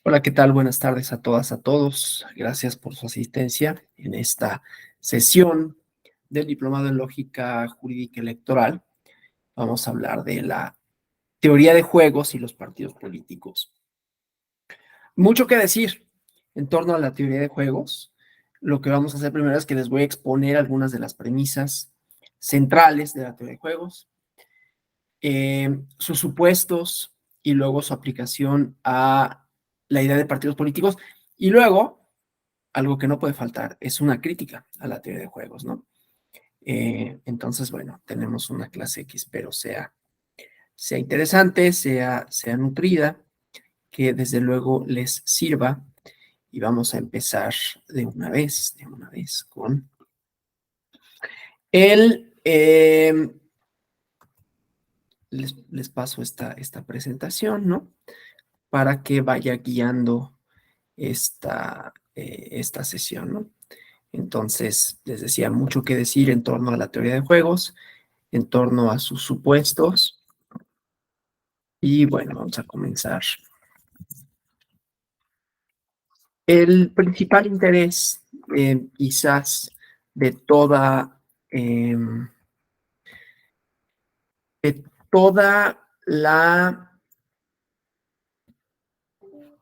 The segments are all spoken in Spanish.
Hola, ¿qué tal? Buenas tardes a todas, a todos. Gracias por su asistencia en esta sesión del Diplomado en Lógica Jurídica Electoral. Vamos a hablar de la teoría de juegos y los partidos políticos. Mucho que decir en torno a la teoría de juegos. Lo que vamos a hacer primero es que les voy a exponer algunas de las premisas centrales de la teoría de juegos, sus supuestos y luego su aplicación a la idea de partidos políticos. Y luego, algo que no puede faltar es una crítica a la teoría de juegos, ¿no? Entonces, bueno, tenemos una clase que espero sea interesante, sea nutrida, que desde luego les sirva. Y vamos a empezar de una vez con el... les paso esta presentación, ¿no? Para que vaya guiando esta sesión, ¿no? Entonces, les decía, mucho que decir en torno a la teoría de juegos, en torno a sus supuestos. Y bueno, vamos a comenzar. El principal interés, quizás, de eh, toda la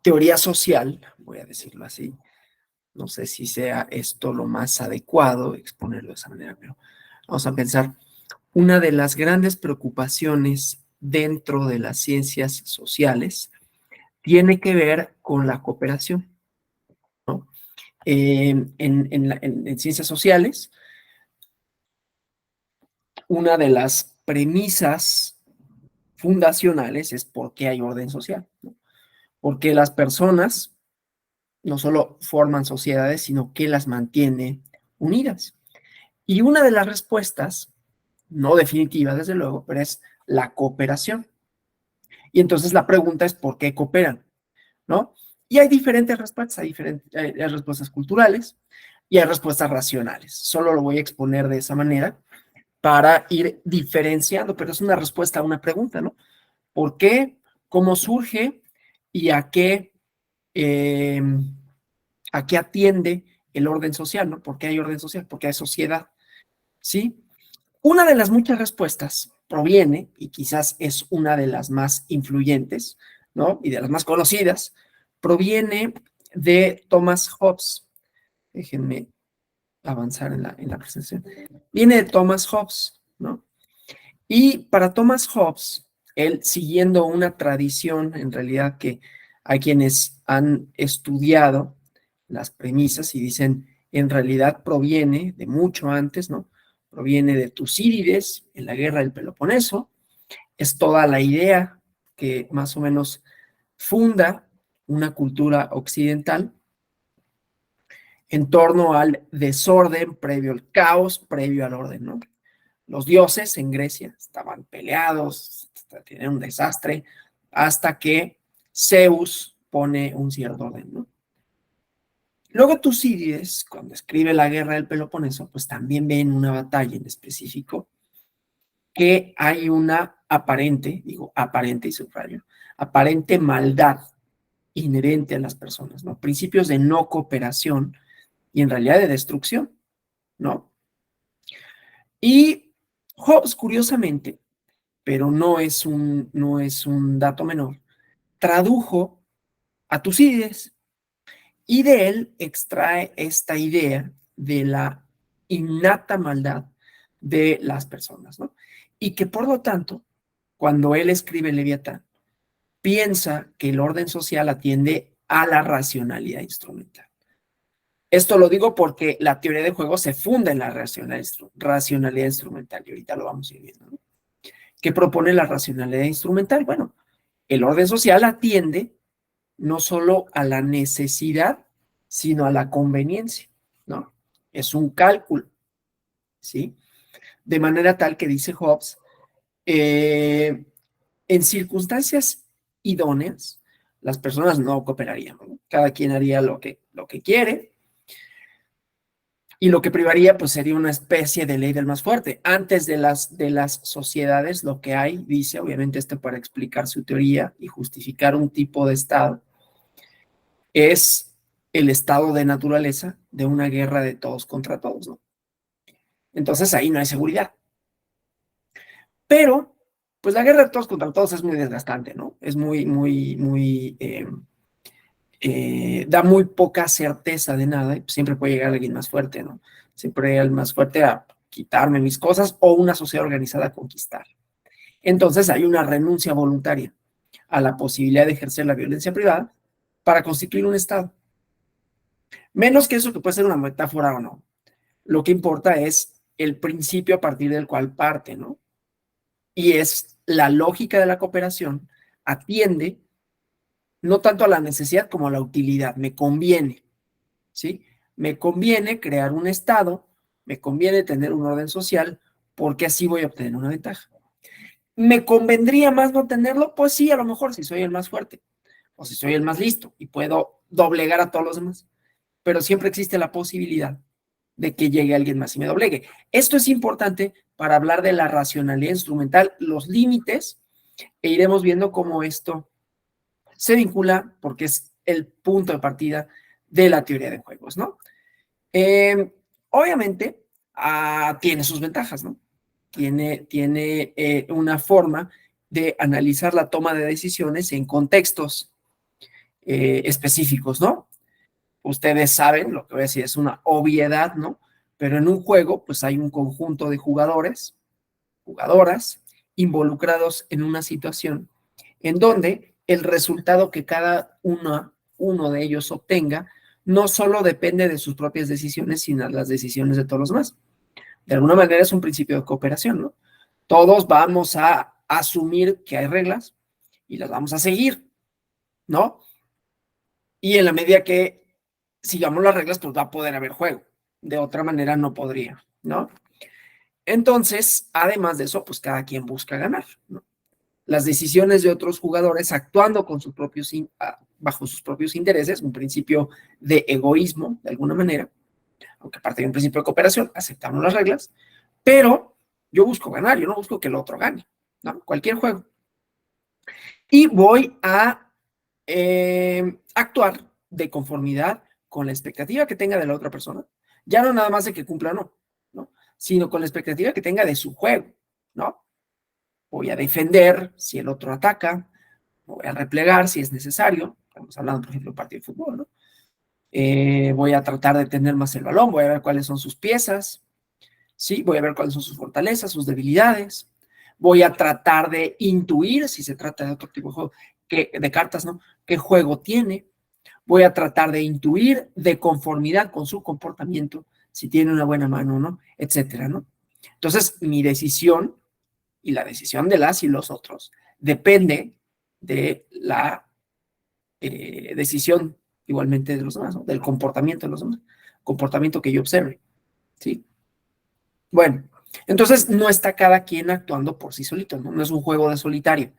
teoría social, voy a decirlo así, no sé si sea esto lo más adecuado, exponerlo de esa manera, pero vamos a pensar, una de las grandes preocupaciones dentro de las ciencias sociales tiene que ver con la cooperación, ¿no? En ciencias sociales, una de las premisas fundacionales es por qué hay orden social, ¿no? Porque las personas no solo forman sociedades, sino que las mantiene unidas. Y una de las respuestas, no definitiva desde luego, pero es la cooperación. Y entonces la pregunta es ¿por qué cooperan? ¿No? Y hay diferentes respuestas, hay respuestas culturales y hay respuestas racionales. Solo lo voy a exponer de esa manera para ir diferenciando, pero es una respuesta a una pregunta, ¿no? ¿Por qué? ¿Cómo surge? ¿Y eh, a qué atiende el orden social, ¿no? ¿Por qué hay orden social? Porque hay sociedad, ¿sí? Una de las muchas respuestas proviene, y quizás es una de las más influyentes, ¿no? Y de las más conocidas, proviene de Thomas Hobbes. Déjenme avanzar en la presentación. Viene de Thomas Hobbes, ¿no? Y para Thomas Hobbes, él siguiendo una tradición, en realidad que hay quienes han estudiado las premisas y dicen, en realidad proviene de mucho antes, ¿no? Proviene de Tucídides en la guerra del Peloponeso, es toda la idea que más o menos funda una cultura occidental en torno al desorden previo al caos, previo al orden, ¿no? Los dioses en Grecia estaban peleados, tenían un desastre, hasta que Zeus pone un cierto orden, ¿no? Luego Tucídides, cuando escribe la guerra del Peloponeso, pues también ve en una batalla en específico que hay una aparente, digo aparente y subrayo, aparente maldad inherente a las personas, ¿no? Principios de no cooperación y en realidad de destrucción, ¿no? Y Hobbes, curiosamente, pero no es un dato menor, tradujo a Tucídides y de él extrae esta idea de la innata maldad de las personas, ¿no? Y que por lo tanto, cuando él escribe Leviatán, piensa que el orden social atiende a la racionalidad instrumental. Esto lo digo porque la teoría de juego se funda en la racionalidad instrumental y ahorita lo vamos a ir viendo, ¿no? ¿Qué propone la racionalidad instrumental? Bueno, el orden social atiende no solo a la necesidad, sino a la conveniencia, ¿no? Es un cálculo, ¿sí? De manera tal que dice Hobbes, en circunstancias idóneas, las personas no cooperarían, ¿no? Cada quien haría lo que quiere, y lo que privaría pues sería una especie de ley del más fuerte. Antes de las sociedades lo que hay, dice obviamente para explicar su teoría y justificar un tipo de Estado, es el estado de naturaleza de una guerra de todos contra todos, ¿no? Entonces ahí no hay seguridad. Pero, pues la guerra de todos contra todos es muy desgastante, ¿no? Es da muy poca certeza de nada y siempre puede llegar alguien más fuerte, ¿no? Siempre hay alguien más fuerte a quitarme mis cosas o una sociedad organizada a conquistar. Entonces hay una renuncia voluntaria a la posibilidad de ejercer la violencia privada para constituir un Estado. Menos que eso, que puede ser una metáfora o no. Lo que importa es el principio a partir del cual parte, ¿no? Y es la lógica de la cooperación atiende no tanto a la necesidad como a la utilidad. Me conviene, ¿sí? Me conviene crear un Estado, me conviene tener un orden social, porque así voy a obtener una ventaja. ¿Me convendría más no tenerlo? Pues sí, a lo mejor si soy el más fuerte o si soy el más listo y puedo doblegar a todos los demás. Pero siempre existe la posibilidad de que llegue alguien más y me doblegue. Esto es importante para hablar de la racionalidad instrumental, los límites, e iremos viendo cómo esto se vincula, porque es el punto de partida de la teoría de juegos, ¿no? Obviamente, tiene sus ventajas, ¿no? Tiene una forma de analizar la toma de decisiones en contextos específicos, ¿no? Ustedes saben, lo que voy a decir es una obviedad, ¿no? Pero en un juego, pues hay un conjunto de jugadores, jugadoras, involucrados en una situación en donde el resultado que cada uno de ellos obtenga no solo depende de sus propias decisiones, sino de las decisiones de todos los demás. De alguna manera es un principio de cooperación, ¿no? Todos vamos a asumir que hay reglas y las vamos a seguir, ¿no? Y en la medida que sigamos las reglas, pues va a poder haber juego. De otra manera no podría, ¿no? Entonces, además de eso, pues cada quien busca ganar, ¿no? Las decisiones de otros jugadores actuando con sus propios, bajo sus propios intereses, un principio de egoísmo, de alguna manera, aunque parte de un principio de cooperación, aceptamos las reglas, pero yo busco ganar, yo no busco que el otro gane, ¿no? Cualquier juego. Y voy a actuar de conformidad con la expectativa que tenga de la otra persona, ya no nada más de que cumpla o no, ¿no? Sino con la expectativa que tenga de su juego, ¿no? Voy a defender si el otro ataca, voy a replegar si es necesario, estamos hablando, por ejemplo, de un partido de fútbol, ¿no? Voy a tratar de tener más el balón, voy a ver cuáles son sus piezas, ¿sí? Voy a ver cuáles son sus fortalezas, sus debilidades, voy a tratar de intuir, si se trata de otro tipo de juego, de cartas, ¿no? ¿Qué juego tiene? Voy a tratar de intuir de conformidad con su comportamiento, si tiene una buena mano o no, etcétera, ¿no? Entonces, mi decisión y la decisión de las y los otros depende de la decisión igualmente de los demás, ¿no? Del comportamiento de los demás, comportamiento que yo observe, ¿sí? Bueno, entonces no está cada quien actuando por sí solito, ¿no? No es un juego de solitario,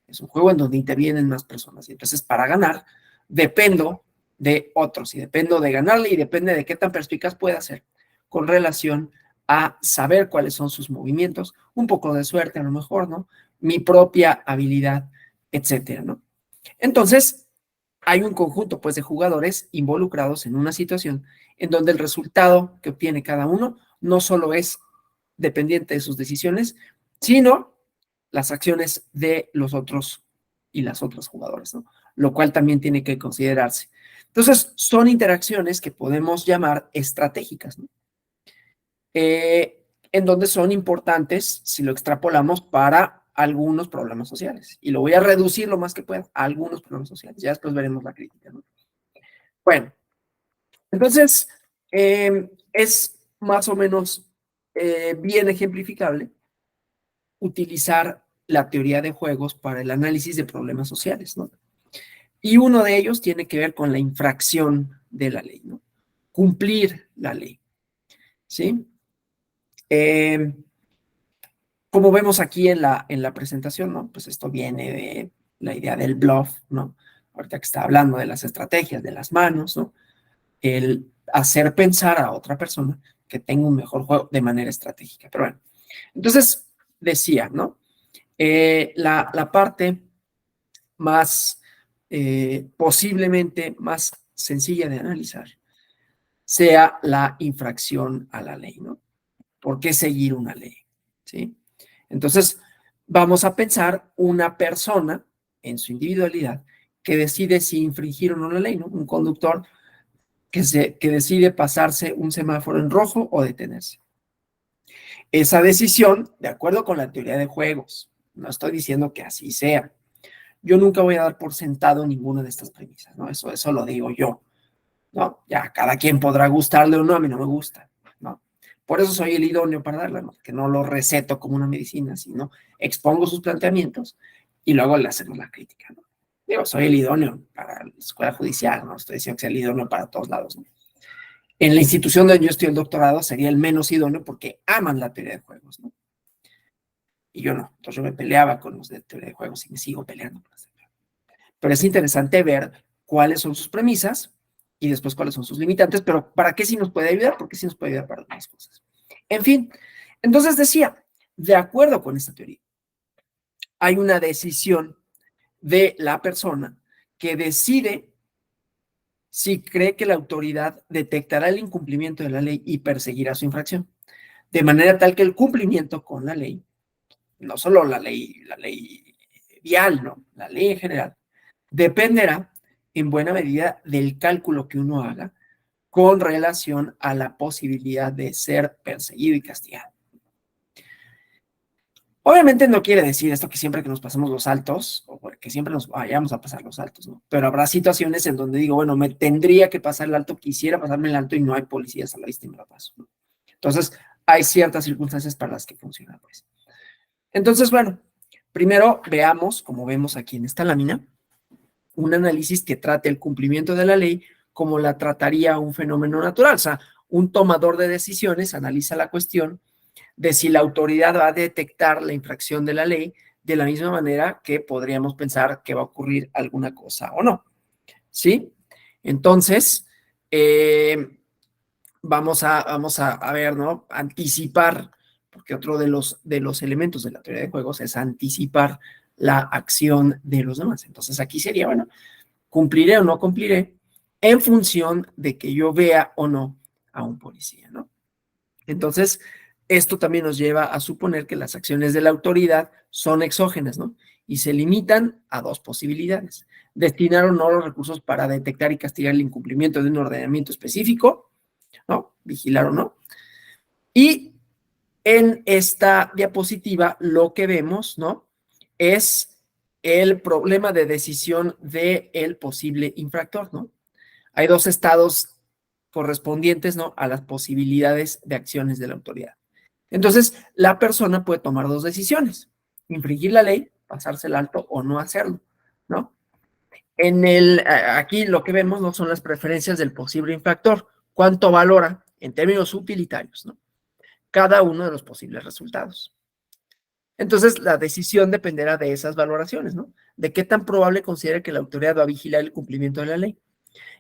es un juego en donde intervienen más personas. Y entonces, para ganar, dependo de otros y dependo de ganarle y depende de qué tan perspicaz pueda ser con relación a saber cuáles son sus movimientos, un poco de suerte a lo mejor, ¿no? Mi propia habilidad, etcétera, ¿no? Entonces, hay un conjunto, pues, de jugadores involucrados en una situación en donde el resultado que obtiene cada uno no solo es dependiente de sus decisiones, sino las acciones de los otros y las otras jugadores, ¿no? Lo cual también tiene que considerarse. Entonces, son interacciones que podemos llamar estratégicas, ¿no? En donde son importantes, si lo extrapolamos, para algunos problemas sociales. Y lo voy a reducir lo más que pueda a algunos problemas sociales. Ya después veremos la crítica, ¿no? Bueno, entonces, es más o menos bien ejemplificable utilizar la teoría de juegos para el análisis de problemas sociales, ¿no? Y uno de ellos tiene que ver con la infracción de la ley, ¿no? Cumplir la ley, ¿sí? Como vemos aquí en la presentación, ¿no? Pues esto viene de la idea del bluff, ¿no? Ahorita que está hablando de las estrategias, de las manos, ¿no? El hacer pensar a otra persona que tenga un mejor juego de manera estratégica. Pero bueno, entonces decía, ¿no? La parte más, posiblemente más sencilla de analizar sea la infracción a la ley, ¿no? ¿Por qué seguir una ley? ¿Sí? Entonces, vamos a pensar una persona en su individualidad que decide si infringir o no la ley, ¿no? Un conductor que decide pasarse un semáforo en rojo o detenerse. Esa decisión, de acuerdo con la teoría de juegos, no estoy diciendo que así sea. Yo nunca voy a dar por sentado ninguna de estas premisas, ¿no? Eso lo digo yo, ¿no? Ya cada quien podrá gustarle o no, a mí no me gusta, ¿no? Por eso soy el idóneo para darla, ¿no? Que no lo receto como una medicina, sino expongo sus planteamientos y luego le hacemos la crítica, ¿no? Digo, soy el idóneo para la escuela judicial, no estoy diciendo que sea el idóneo para todos lados, ¿no? En la institución donde yo estoy el doctorado sería el menos idóneo porque aman la teoría de juegos, ¿no? Y yo no. Entonces yo me peleaba con los de teoría de juegos y me sigo peleando. Pero es interesante ver cuáles son sus premisas y después cuáles son sus limitantes, pero ¿para qué sí nos puede ayudar? Porque sí nos puede ayudar para algunas cosas. En fin, entonces decía, de acuerdo con esta teoría, hay una decisión de la persona que decide si cree que la autoridad detectará el incumplimiento de la ley y perseguirá su infracción, de manera tal que el cumplimiento con la ley, no solo la ley vial, no, la ley en general, dependerá en buena medida del cálculo que uno haga con relación a la posibilidad de ser perseguido y castigado. Obviamente no quiere decir esto que siempre que nos pasemos los altos, o que siempre nos vayamos a pasar los altos, ¿no? Pero habrá situaciones en donde digo, bueno, me tendría que pasar el alto, quisiera pasarme el alto y no hay policías a la vista y me lo paso, ¿no? Entonces, hay ciertas circunstancias para las que funciona, pues. Entonces, bueno, primero veamos, como vemos aquí en esta lámina, un análisis que trate el cumplimiento de la ley como la trataría un fenómeno natural. O sea, un tomador de decisiones analiza la cuestión de si la autoridad va a detectar la infracción de la ley de la misma manera que podríamos pensar que va a ocurrir alguna cosa o no. ¿Sí? Entonces, vamos a ver, ¿no? Anticipar, porque otro de los elementos de la teoría de juegos es anticipar la acción de los demás. Entonces, aquí sería, bueno, cumpliré o no cumpliré en función de que yo vea o no a un policía, ¿no? Entonces, esto también nos lleva a suponer que las acciones de la autoridad son exógenas, ¿no? Y se limitan a dos posibilidades: destinar o no los recursos para detectar y castigar el incumplimiento de un ordenamiento específico, ¿no? Vigilar o no. Y en esta diapositiva lo que vemos, ¿no? Es el problema de decisión del posible infractor, ¿no? Hay dos estados correspondientes, ¿no? A las posibilidades de acciones de la autoridad. Entonces, la persona puede tomar dos decisiones: infringir la ley, pasarse el alto o no hacerlo, ¿no? Aquí lo que vemos no son las preferencias del posible infractor, cuánto valora en términos utilitarios, ¿no? Cada uno de los posibles resultados. Entonces, la decisión dependerá de esas valoraciones, ¿no? De qué tan probable considera que la autoridad va a vigilar el cumplimiento de la ley.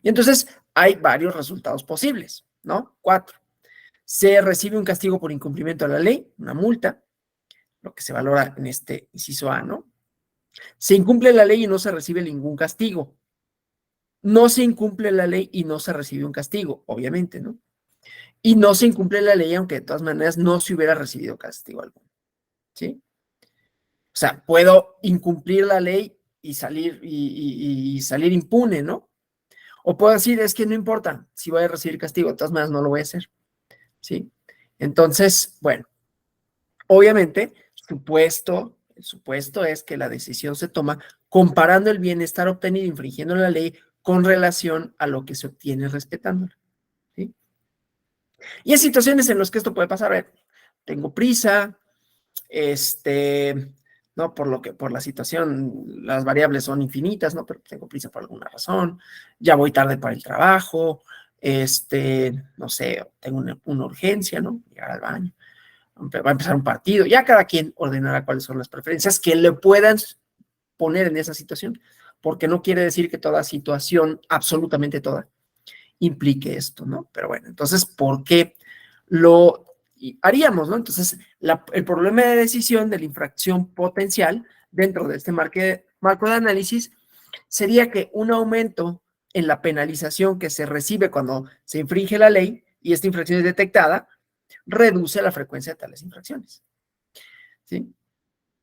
Y entonces hay varios resultados posibles, ¿no? 4. Se recibe un castigo por incumplimiento de la ley, una multa, lo que se valora en este inciso A, ¿no? Se incumple la ley y no se recibe ningún castigo. No se incumple la ley y no se recibe un castigo, obviamente, ¿no? Y no se incumple la ley, aunque de todas maneras no se hubiera recibido castigo alguno, ¿sí? O sea, puedo incumplir la ley y salir impune, ¿no? O puedo decir, es que no importa si voy a recibir castigo, de todas maneras no lo voy a hacer, ¿sí? Entonces, bueno, obviamente, el supuesto es que la decisión se toma comparando el bienestar obtenido infringiendo la ley con relación a lo que se obtiene respetándola, ¿sí? Y hay situaciones en las que esto puede pasar. A ver, tengo prisa, no, por la situación, las variables son infinitas, ¿no? Pero tengo prisa por alguna razón, ya voy tarde para el trabajo, no sé, tengo una urgencia, ¿no? Llegar al baño, va a empezar un partido, ya cada quien ordenará cuáles son las preferencias que le puedan poner en esa situación, porque no quiere decir que toda situación, absolutamente toda, implique esto, ¿no? Pero bueno, entonces, ¿por qué lo haríamos, ¿no? Entonces, el problema de decisión de la infracción potencial dentro de este marco de análisis sería que un aumento en la penalización que se recibe cuando se infringe la ley y esta infracción es detectada, reduce la frecuencia de tales infracciones. ¿Sí?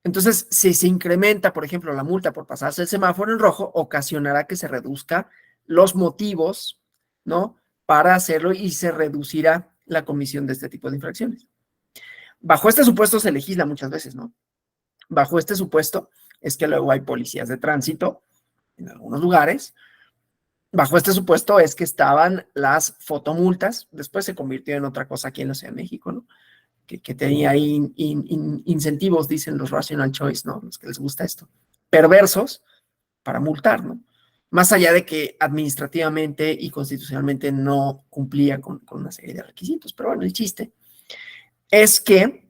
Entonces, si se incrementa, por ejemplo, la multa por pasarse el semáforo en rojo, ocasionará que se reduzca los motivos, ¿no? Para hacerlo y se reducirá la comisión de este tipo de infracciones. Bajo este supuesto se legisla muchas veces, ¿no? Bajo este supuesto es que luego hay policías de tránsito en algunos lugares. Bajo este supuesto es que estaban las fotomultas, después se convirtió en otra cosa aquí en la Ciudad de México, ¿no? Que tenía ahí incentivos, dicen los rational choice, ¿no? Los que les gusta esto, perversos para multar, ¿no? Más allá de que administrativamente y constitucionalmente no cumplía con una serie de requisitos. Pero bueno, el chiste es que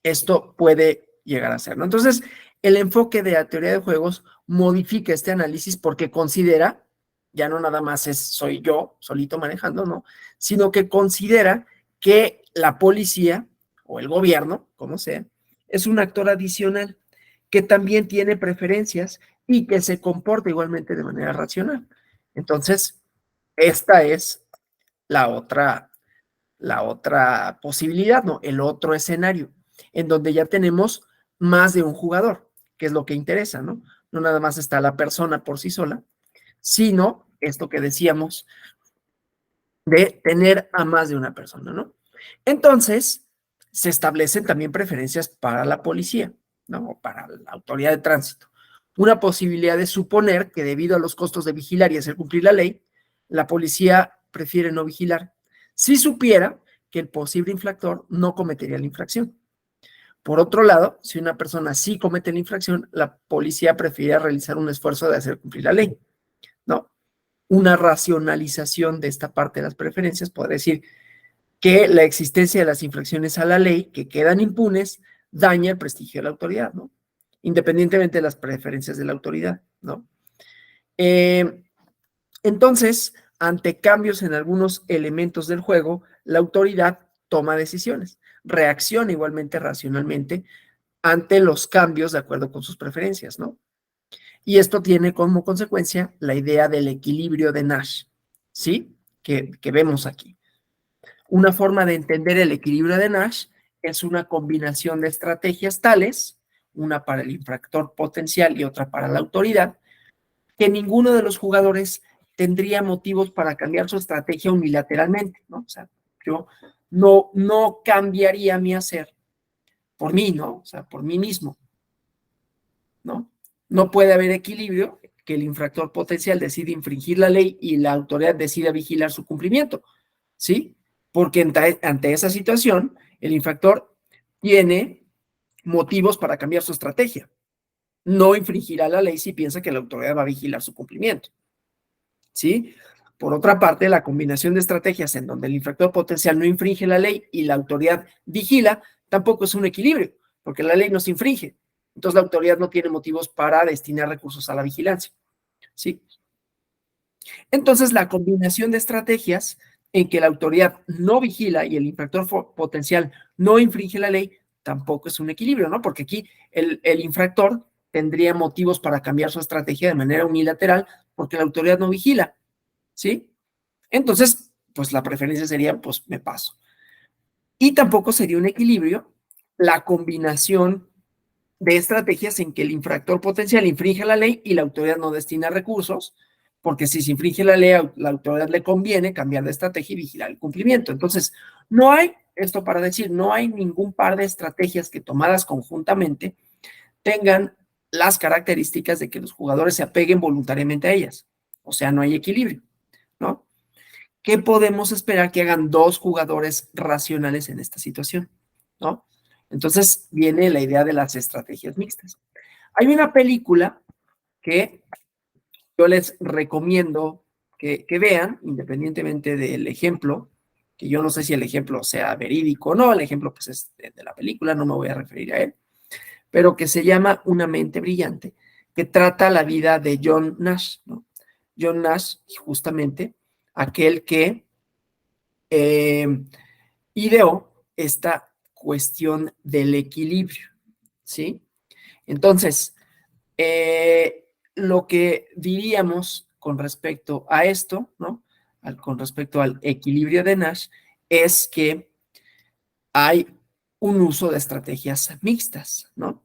esto puede llegar a ser, ¿no? Entonces, el enfoque de la teoría de juegos modifica este análisis porque considera, ya no nada más soy yo solito manejando, ¿no? Sino que considera que la policía o el gobierno, como sea, es un actor adicional que también tiene preferencias y que se comporta igualmente de manera racional. Entonces, esta es la otra posibilidad, ¿no? El otro escenario, en donde ya tenemos más de un jugador, que es lo que interesa, ¿no? No nada más está la persona por sí sola, sino esto que decíamos de tener a más de una persona, ¿no? Entonces, se establecen también preferencias para la policía, ¿no? O para la autoridad de tránsito. Una posibilidad de suponer que debido a los costos de vigilar y hacer cumplir la ley, la policía prefiere no vigilar, si supiera que el posible infractor no cometería la infracción. Por otro lado, si una persona sí comete la infracción, la policía prefiere realizar un esfuerzo de hacer cumplir la ley, ¿no? Una racionalización de esta parte de las preferencias podría decir que la existencia de las infracciones a la ley que quedan impunes daña el prestigio de la autoridad, ¿no? Independientemente de las preferencias de la autoridad, ¿no? Entonces, ante cambios en algunos elementos del juego, la autoridad toma decisiones, reacciona igualmente racionalmente ante los cambios de acuerdo con sus preferencias, ¿no? Y esto tiene como consecuencia la idea del equilibrio de Nash, ¿sí? Que vemos aquí. Una forma de entender el equilibrio de Nash es una combinación de estrategias tales, una para el infractor potencial y otra para la autoridad, que ninguno de los jugadores tendría motivos para cambiar su estrategia unilateralmente, ¿no? O sea, yo no cambiaría mi hacer por mí, ¿no? O sea, por mí mismo, ¿no? No puede haber equilibrio que el infractor potencial decide infringir la ley y la autoridad decida vigilar su cumplimiento, ¿sí? Porque ante esa situación, el infractor tiene motivos para cambiar su estrategia. No infringirá la ley si piensa que la autoridad va a vigilar su cumplimiento, ¿sí? Por otra parte, la combinación de estrategias en donde el infractor potencial no infringe la ley y la autoridad vigila, tampoco es un equilibrio, porque la ley no se infringe. Entonces, la autoridad no tiene motivos para destinar recursos a la vigilancia, ¿sí? Entonces, la combinación de estrategias en que la autoridad no vigila y el infractor potencial no infringe la ley, tampoco es un equilibrio, ¿no? Porque aquí el infractor tendría motivos para cambiar su estrategia de manera unilateral porque la autoridad no vigila, ¿sí? Entonces, pues la preferencia sería, pues me paso. Y tampoco sería un equilibrio la combinación de estrategias en que el infractor potencial infringe la ley y la autoridad no destina recursos, porque si se infringe la ley, la autoridad le conviene cambiar de estrategia y vigilar el cumplimiento. Entonces, no hay, esto para decir, no hay ningún par de estrategias que tomadas conjuntamente tengan las características de que los jugadores se apeguen voluntariamente a ellas. O sea, no hay equilibrio, ¿no? ¿Qué podemos esperar que hagan dos jugadores racionales en esta situación? ¿No? Entonces viene la idea de las estrategias mixtas. Hay una película que yo les recomiendo que vean, independientemente del ejemplo, que yo no sé si el ejemplo sea verídico o no, el ejemplo pues es de la película, no me voy a referir a él, pero que se llama Una mente brillante, que trata la vida de John Nash, ¿no? John Nash, justamente, aquel que ideó esta cuestión del equilibrio, ¿sí? Entonces, lo que diríamos con respecto a esto, ¿no? Con respecto al equilibrio de Nash, es que hay un uso de estrategias mixtas, ¿no?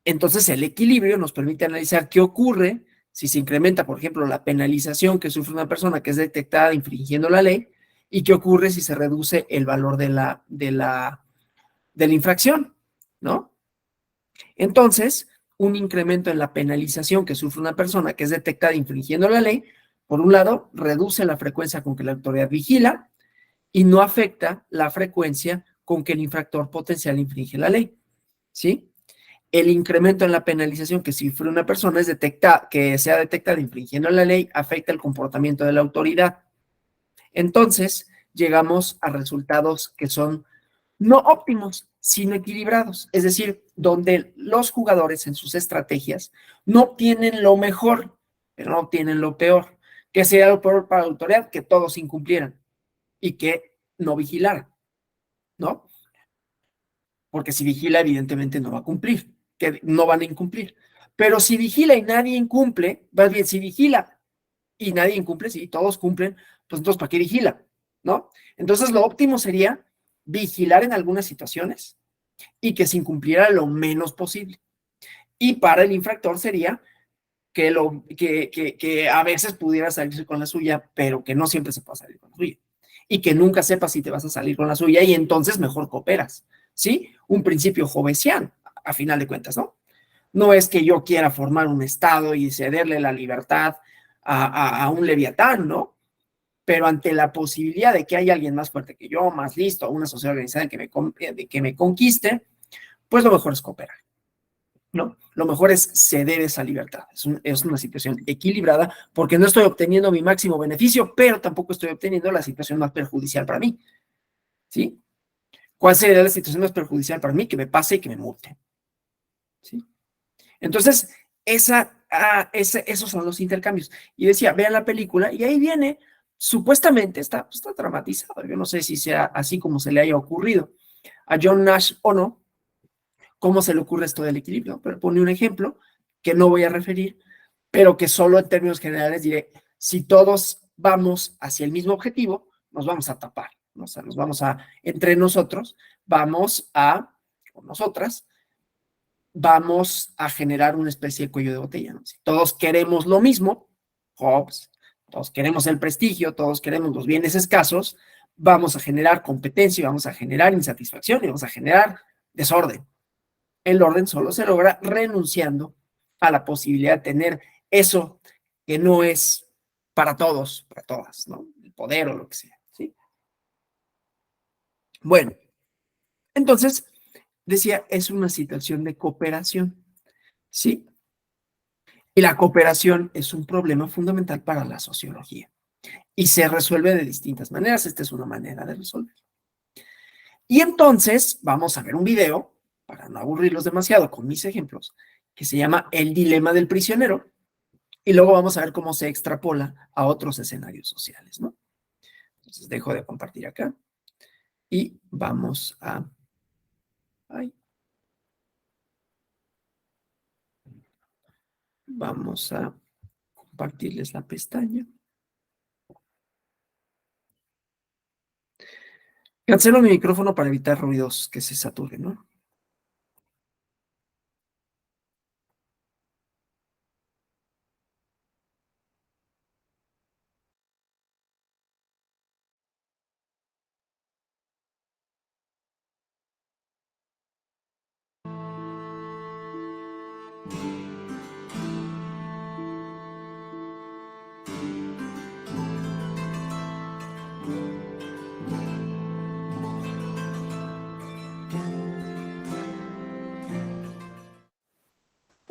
Entonces, el equilibrio nos permite analizar qué ocurre si se incrementa, por ejemplo, la penalización que sufre una persona que es detectada infringiendo la ley y qué ocurre si se reduce el valor de la infracción, ¿no? Entonces, un incremento en la penalización que sufre una persona que es detectada infringiendo la ley, por un lado, reduce la frecuencia con que la autoridad vigila y no afecta la frecuencia con que el infractor potencial infringe la ley, ¿sí? El incremento en la penalización que sufre una persona que sea detectada infringiendo la ley afecta el comportamiento de la autoridad. Entonces, llegamos a resultados que son no óptimos, sino equilibrados, es decir, donde los jugadores en sus estrategias no obtienen lo mejor, pero no obtienen lo peor. Que sería lo peor para la autoridad, que todos incumplieran y que no vigilaran, ¿no? Porque si vigila, evidentemente no va a cumplir, que no van a incumplir. Pero si vigila y nadie incumple, más bien, si vigila y nadie incumple, si todos cumplen, pues entonces, ¿para qué vigila? ¿No? Entonces, lo óptimo sería vigilar en algunas situaciones y que se incumpliera lo menos posible. Y para el infractor sería que a veces pudiera salirse con la suya, pero que no siempre se pueda salir con la suya. Y que nunca sepas si te vas a salir con la suya y entonces mejor cooperas, ¿sí? Un principio hobbesiano, a final de cuentas, ¿no? No es que yo quiera formar un Estado y cederle la libertad a un leviatán, ¿no? Pero ante la posibilidad de que haya alguien más fuerte que yo, más listo, una sociedad organizada que me conquiste, pues lo mejor es cooperar, ¿no? Lo mejor es ceder esa libertad. Es una situación equilibrada porque no estoy obteniendo mi máximo beneficio, pero tampoco estoy obteniendo la situación más perjudicial para mí, ¿sí? ¿Cuál sería la situación más perjudicial para mí? Que me pase y que me multe, ¿sí? Entonces, esos son los intercambios. Y decía, vean la película y ahí viene, supuestamente está dramatizado. Yo no sé si sea así como se le haya ocurrido a John Nash o no, cómo se le ocurre esto del equilibrio, pero pone un ejemplo que no voy a referir, pero que solo en términos generales diré, si todos vamos hacia el mismo objetivo, nos vamos a tapar, ¿no? O sea, entre nosotros, o nosotras, vamos a generar una especie de cuello de botella, ¿no? Si todos queremos lo mismo, Hobbes, todos queremos el prestigio, todos queremos los bienes escasos, vamos a generar competencia, vamos a generar insatisfacción y vamos a generar desorden. El orden solo se logra renunciando a la posibilidad de tener eso que no es para todos, para todas, ¿no? El poder o lo que sea, ¿sí? Bueno, entonces, decía, es una situación de cooperación, ¿sí? Y la cooperación es un problema fundamental para la sociología y se resuelve de distintas maneras. Esta es una manera de resolverlo. Y entonces vamos a ver un video, para no aburrirlos demasiado con mis ejemplos, que se llama El dilema del prisionero, y luego vamos a ver cómo se extrapola a otros escenarios sociales, ¿no? Entonces dejo de compartir acá y vamos a... Vamos a compartirles la pestaña. Cancelo mi micrófono para evitar ruidos que se saturen, ¿no?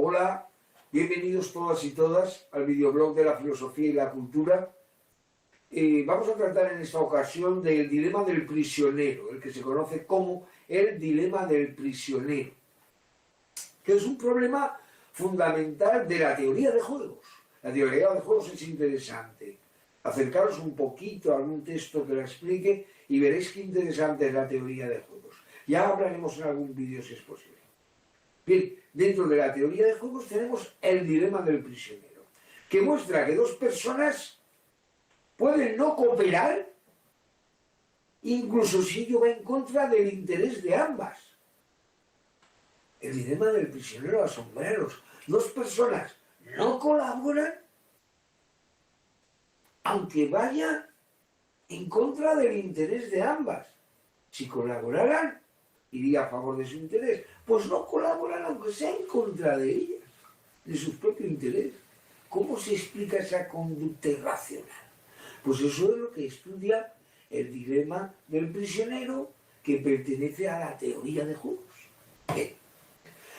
Hola, bienvenidos todas y todas al videoblog de la filosofía y la cultura. Vamos a tratar en esta ocasión del dilema del prisionero, el que se conoce como el dilema del prisionero, que es un problema fundamental de la teoría de juegos. La teoría de juegos es interesante. Acercaros un poquito a algún texto que la explique y veréis qué interesante es la teoría de juegos. Ya hablaremos en algún vídeo si es posible. Bien, dentro de la teoría de juegos tenemos el dilema del prisionero. que muestra que dos personas pueden no cooperar, incluso si ello va en contra del interés de ambas. El dilema del prisionero a sombreros. Dos personas no colaboran, aunque vaya en contra del interés de ambas. Si colaboraran, iría a favor de su interés. Pues no colaboran, aunque sea en contra de ellas, de su propio interés. ¿Cómo se explica esa conducta irracional? Pues eso es lo que estudia el dilema del prisionero, que pertenece a la teoría de juegos. ¿Qué?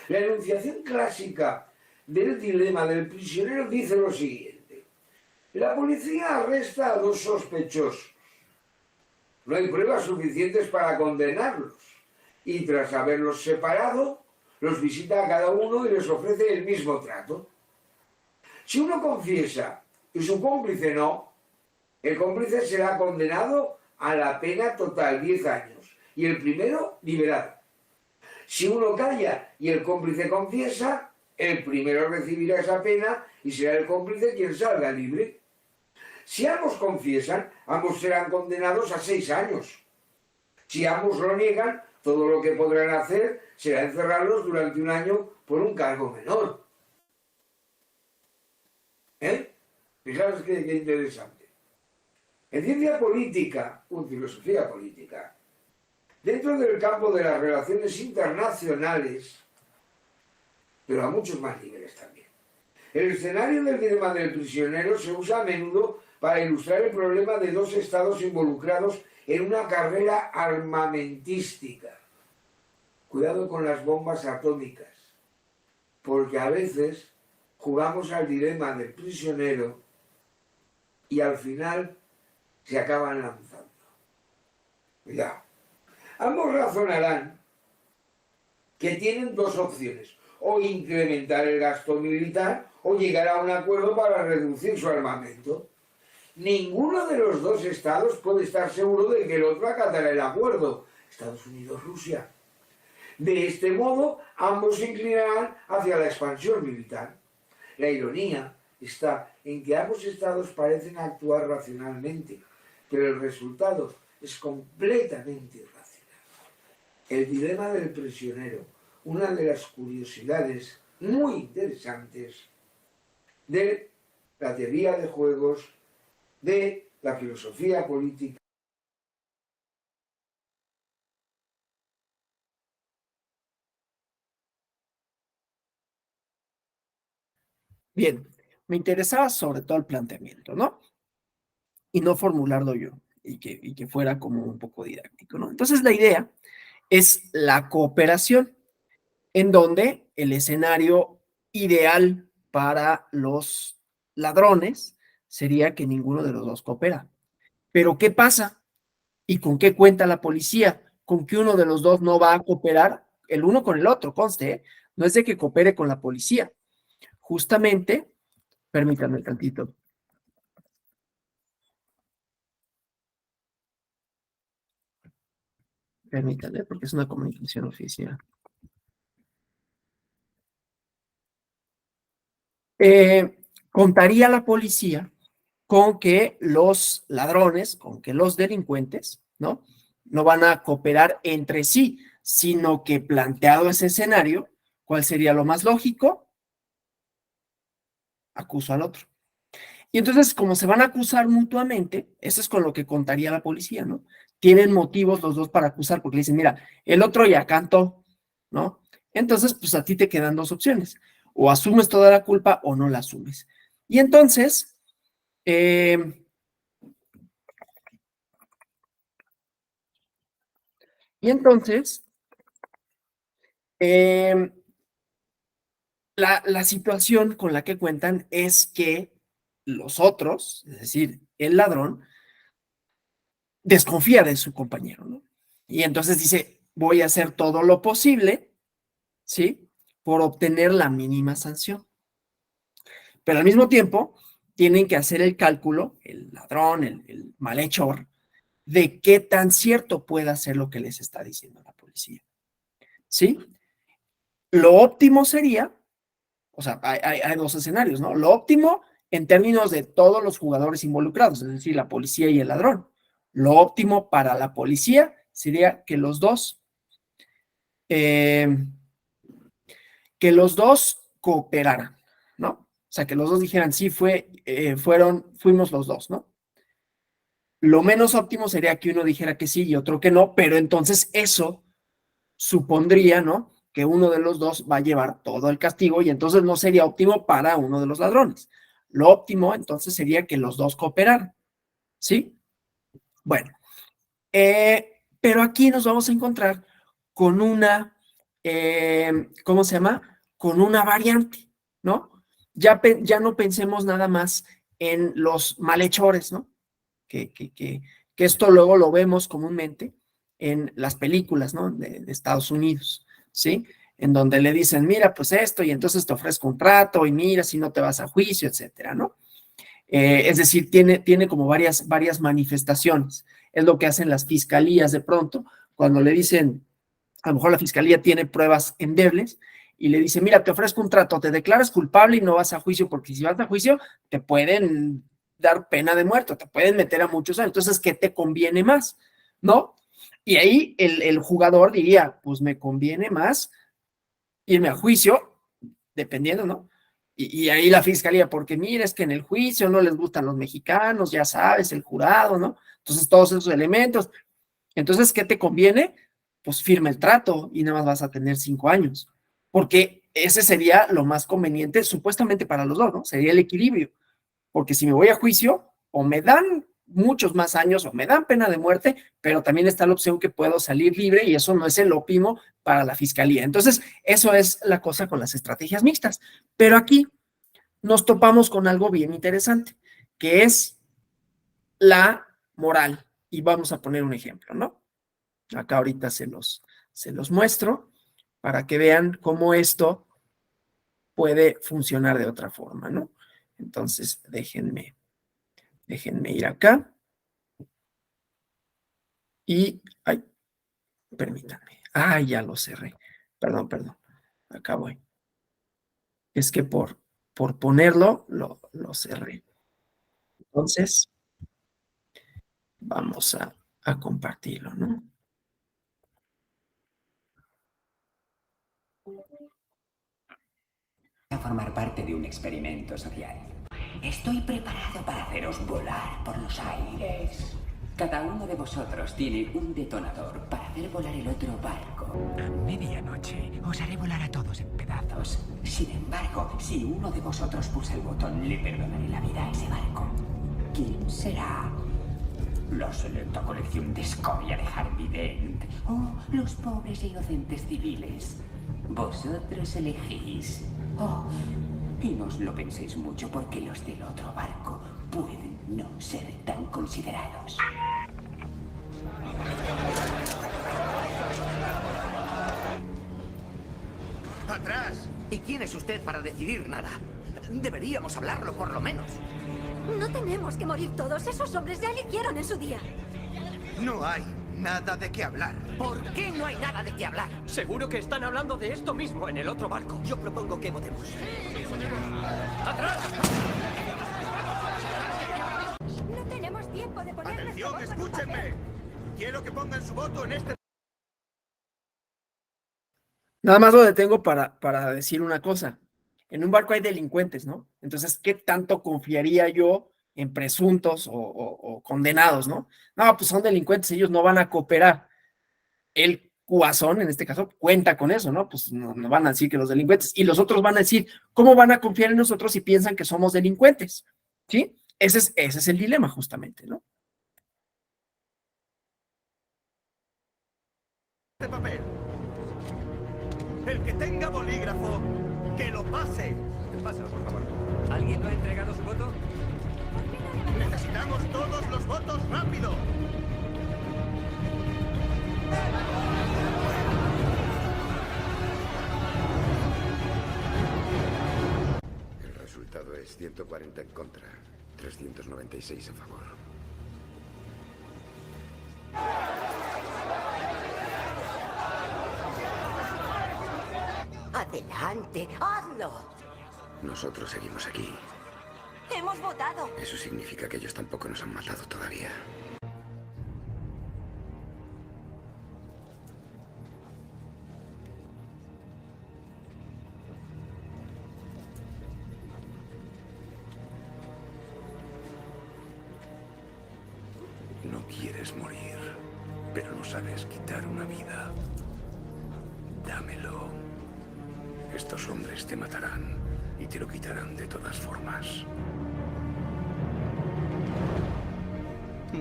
La enunciación clásica del dilema del prisionero dice lo siguiente. La policía arresta a dos sospechosos. No hay pruebas suficientes para condenarlos. Y tras haberlos separado, los visita a cada uno y les ofrece el mismo trato. Si uno confiesa y su cómplice no, el cómplice será condenado a la pena total, 10 años, y el primero liberado. Si uno calla y el cómplice confiesa, el primero recibirá esa pena y será el cómplice quien salga libre. Si ambos confiesan, ambos serán condenados a 6 años. Si ambos lo niegan, todo lo que podrán hacer será encerrarlos durante 1 año por un cargo menor. Fijaros qué interesante. En ciencia política, o en filosofía política, dentro del campo de las relaciones internacionales, pero a muchos más niveles también, el escenario del dilema del prisionero se usa a menudo para ilustrar el problema de dos estados involucrados en una carrera armamentística. Cuidado con las bombas atómicas, porque a veces jugamos al dilema del prisionero y al final se acaban lanzando. Cuidado. Ambos razonarán que tienen dos opciones: o incrementar el gasto militar o llegar a un acuerdo para reducir su armamento. Ninguno de los dos estados puede estar seguro de que el otro acatará el acuerdo. Estados Unidos, Rusia. De este modo, ambos se inclinarán hacia la expansión militar. La ironía está en que ambos estados parecen actuar racionalmente, pero el resultado es completamente irracional. El dilema del prisionero, una de las curiosidades muy interesantes de la teoría de juegos, de la filosofía política. Bien, me interesaba sobre todo el planteamiento, ¿no? Y no formularlo yo, y que fuera como un poco didáctico, ¿no? Entonces la idea es la cooperación, en donde el escenario ideal para los ladrones sería que ninguno de los dos coopera. Pero ¿qué pasa? ¿Y con qué cuenta la policía? Con que uno de los dos no va a cooperar, el uno con el otro, conste, ¿eh? No es de que coopere con la policía. Justamente, permítanme tantito. Permítanme, porque es una comunicación oficial. Contaría la policía con que los ladrones, con que los delincuentes, ¿no? No van a cooperar entre sí, sino que planteado ese escenario, ¿cuál sería lo más lógico? Acuso al otro. Y entonces, como se van a acusar mutuamente, eso es con lo que contaría la policía, ¿no? Tienen motivos los dos para acusar, porque le dicen, mira, el otro ya cantó, ¿no? Entonces, pues a ti te quedan dos opciones, o asumes toda la culpa o no la asumes. Y entonces, eh, y entonces, eh, la situación con la que cuentan es que los otros, es decir, el ladrón, desconfía de su compañero, ¿no? Y entonces dice, voy a hacer todo lo posible, ¿sí? Por obtener la mínima sanción. Pero al mismo tiempo, tienen que hacer el cálculo, el ladrón, el malhechor, de qué tan cierto pueda ser lo que les está diciendo la policía, ¿sí? Lo óptimo sería, o sea, hay dos escenarios, ¿no? Lo óptimo en términos de todos los jugadores involucrados, es decir, la policía y el ladrón. Lo óptimo para la policía sería que los dos cooperaran, ¿no? O sea, que los dos dijeran, sí, fuimos los dos, ¿no? Lo menos óptimo sería que uno dijera que sí y otro que no, pero entonces eso supondría, ¿no? Que uno de los dos va a llevar todo el castigo y entonces no sería óptimo para uno de los ladrones. Lo óptimo entonces sería que los dos cooperaran, ¿sí? Bueno, pero aquí nos vamos a encontrar con una, ¿cómo se llama? Con una variante, ¿no? Ya no pensemos nada más en los malhechores, ¿no? Que esto luego lo vemos comúnmente en las películas, ¿no? De Estados Unidos, ¿sí? En donde le dicen, mira, pues esto, y entonces te ofrezco un trato, y mira, si no te vas a juicio, etcétera, ¿no? Es decir, tiene como varias manifestaciones. Es lo que hacen las fiscalías de pronto, cuando le dicen, a lo mejor la fiscalía tiene pruebas endebles, y le dice, mira, te ofrezco un trato, te declaras culpable y no vas a juicio, porque si vas a juicio, te pueden dar pena de muerte, te pueden meter a muchos años. Entonces, ¿qué te conviene más? ¿No? Y ahí el jugador diría, pues me conviene más irme a juicio, dependiendo, ¿no? Y ahí la fiscalía, porque mira, es que en el juicio no les gustan los mexicanos, ya sabes, el jurado, ¿no? Entonces, todos esos elementos. Entonces, ¿qué te conviene? Pues firma el trato y nada más vas a tener 5 años, porque ese sería lo más conveniente, supuestamente para los dos, ¿no? Sería el equilibrio, porque si me voy a juicio, o me dan muchos más años o me dan pena de muerte, pero también está la opción que puedo salir libre y eso no es el óptimo para la fiscalía. Entonces, eso es la cosa con las estrategias mixtas. Pero aquí nos topamos con algo bien interesante, que es la moral. Y vamos a poner un ejemplo, ¿no? Acá ahorita se los muestro para que vean cómo esto puede funcionar de otra forma, ¿no? Entonces, déjenme ir acá y, ay, permítanme. Ah, ya lo cerré. Perdón. Acá voy. Es que por ponerlo, lo cerré. Entonces, vamos a compartirlo, ¿no? A formar parte de un experimento social. Estoy preparado para haceros volar por los aires. Cada uno de vosotros tiene un detonador para hacer volar el otro barco. A medianoche os haré volar a todos en pedazos. Sin embargo, si uno de vosotros pulsa el botón, le perdonaré la vida a ese barco. ¿Quién será? La selecta colección de escoria de Harvey Dent. Oh, los pobres e inocentes civiles. Vosotros elegís. Oh, y no os lo penséis mucho porque los del otro barco pueden no ser tan considerados. ¡Atrás! ¿Y quién es usted para decidir nada? Deberíamos hablarlo, por lo menos. No tenemos que morir todos. Esos hombres ya eligieron en su día. No hay nada de qué hablar. ¿Por qué no hay nada de qué hablar? Seguro que están hablando de esto mismo en el otro barco. Yo propongo que votemos. ¡Atrás! No tenemos tiempo de poner ¡Atención, nuestro voto en escúchenme! papel. Quiero que pongan su voto en este... Nada más lo detengo para decir una cosa. En un barco hay delincuentes, ¿no? Entonces, ¿qué tanto confiaría yo en presuntos o condenados, ¿no? No, pues son delincuentes, ellos no van a cooperar. El Guasón, en este caso, cuenta con eso, ¿no? Pues no van a decir que los delincuentes, y los otros van a decir, ¿cómo van a confiar en nosotros si piensan que somos delincuentes? ¿Sí? Ese es el dilema, justamente, ¿no? papel. El que tenga bolígrafo, que lo pase. Pásalo, por favor. ¿Alguien no ha entregado su voto? Necesitamos todos los votos rápido. El resultado es 140 en contra, 396 a favor. Adelante, hazlo. Nosotros seguimos aquí. Hemos votado. Eso significa que ellos tampoco nos han matado todavía. No quieres morir, pero no sabes quitar una vida. Dámelo. Estos hombres te matarán y te lo quitarán de todas formas.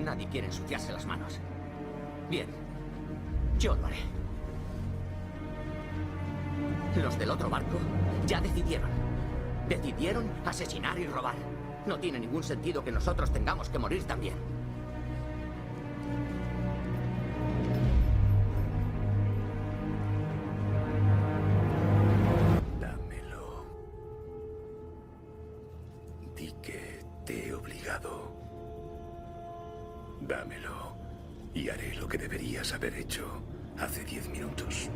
Nadie quiere ensuciarse las manos. Bien, yo lo haré. Los del otro barco ya decidieron. Decidieron asesinar y robar. No tiene ningún sentido que nosotros tengamos que morir también. Dámelo. Di que te he obligado. Dámelo y haré lo que deberías haber hecho hace 10 minutos.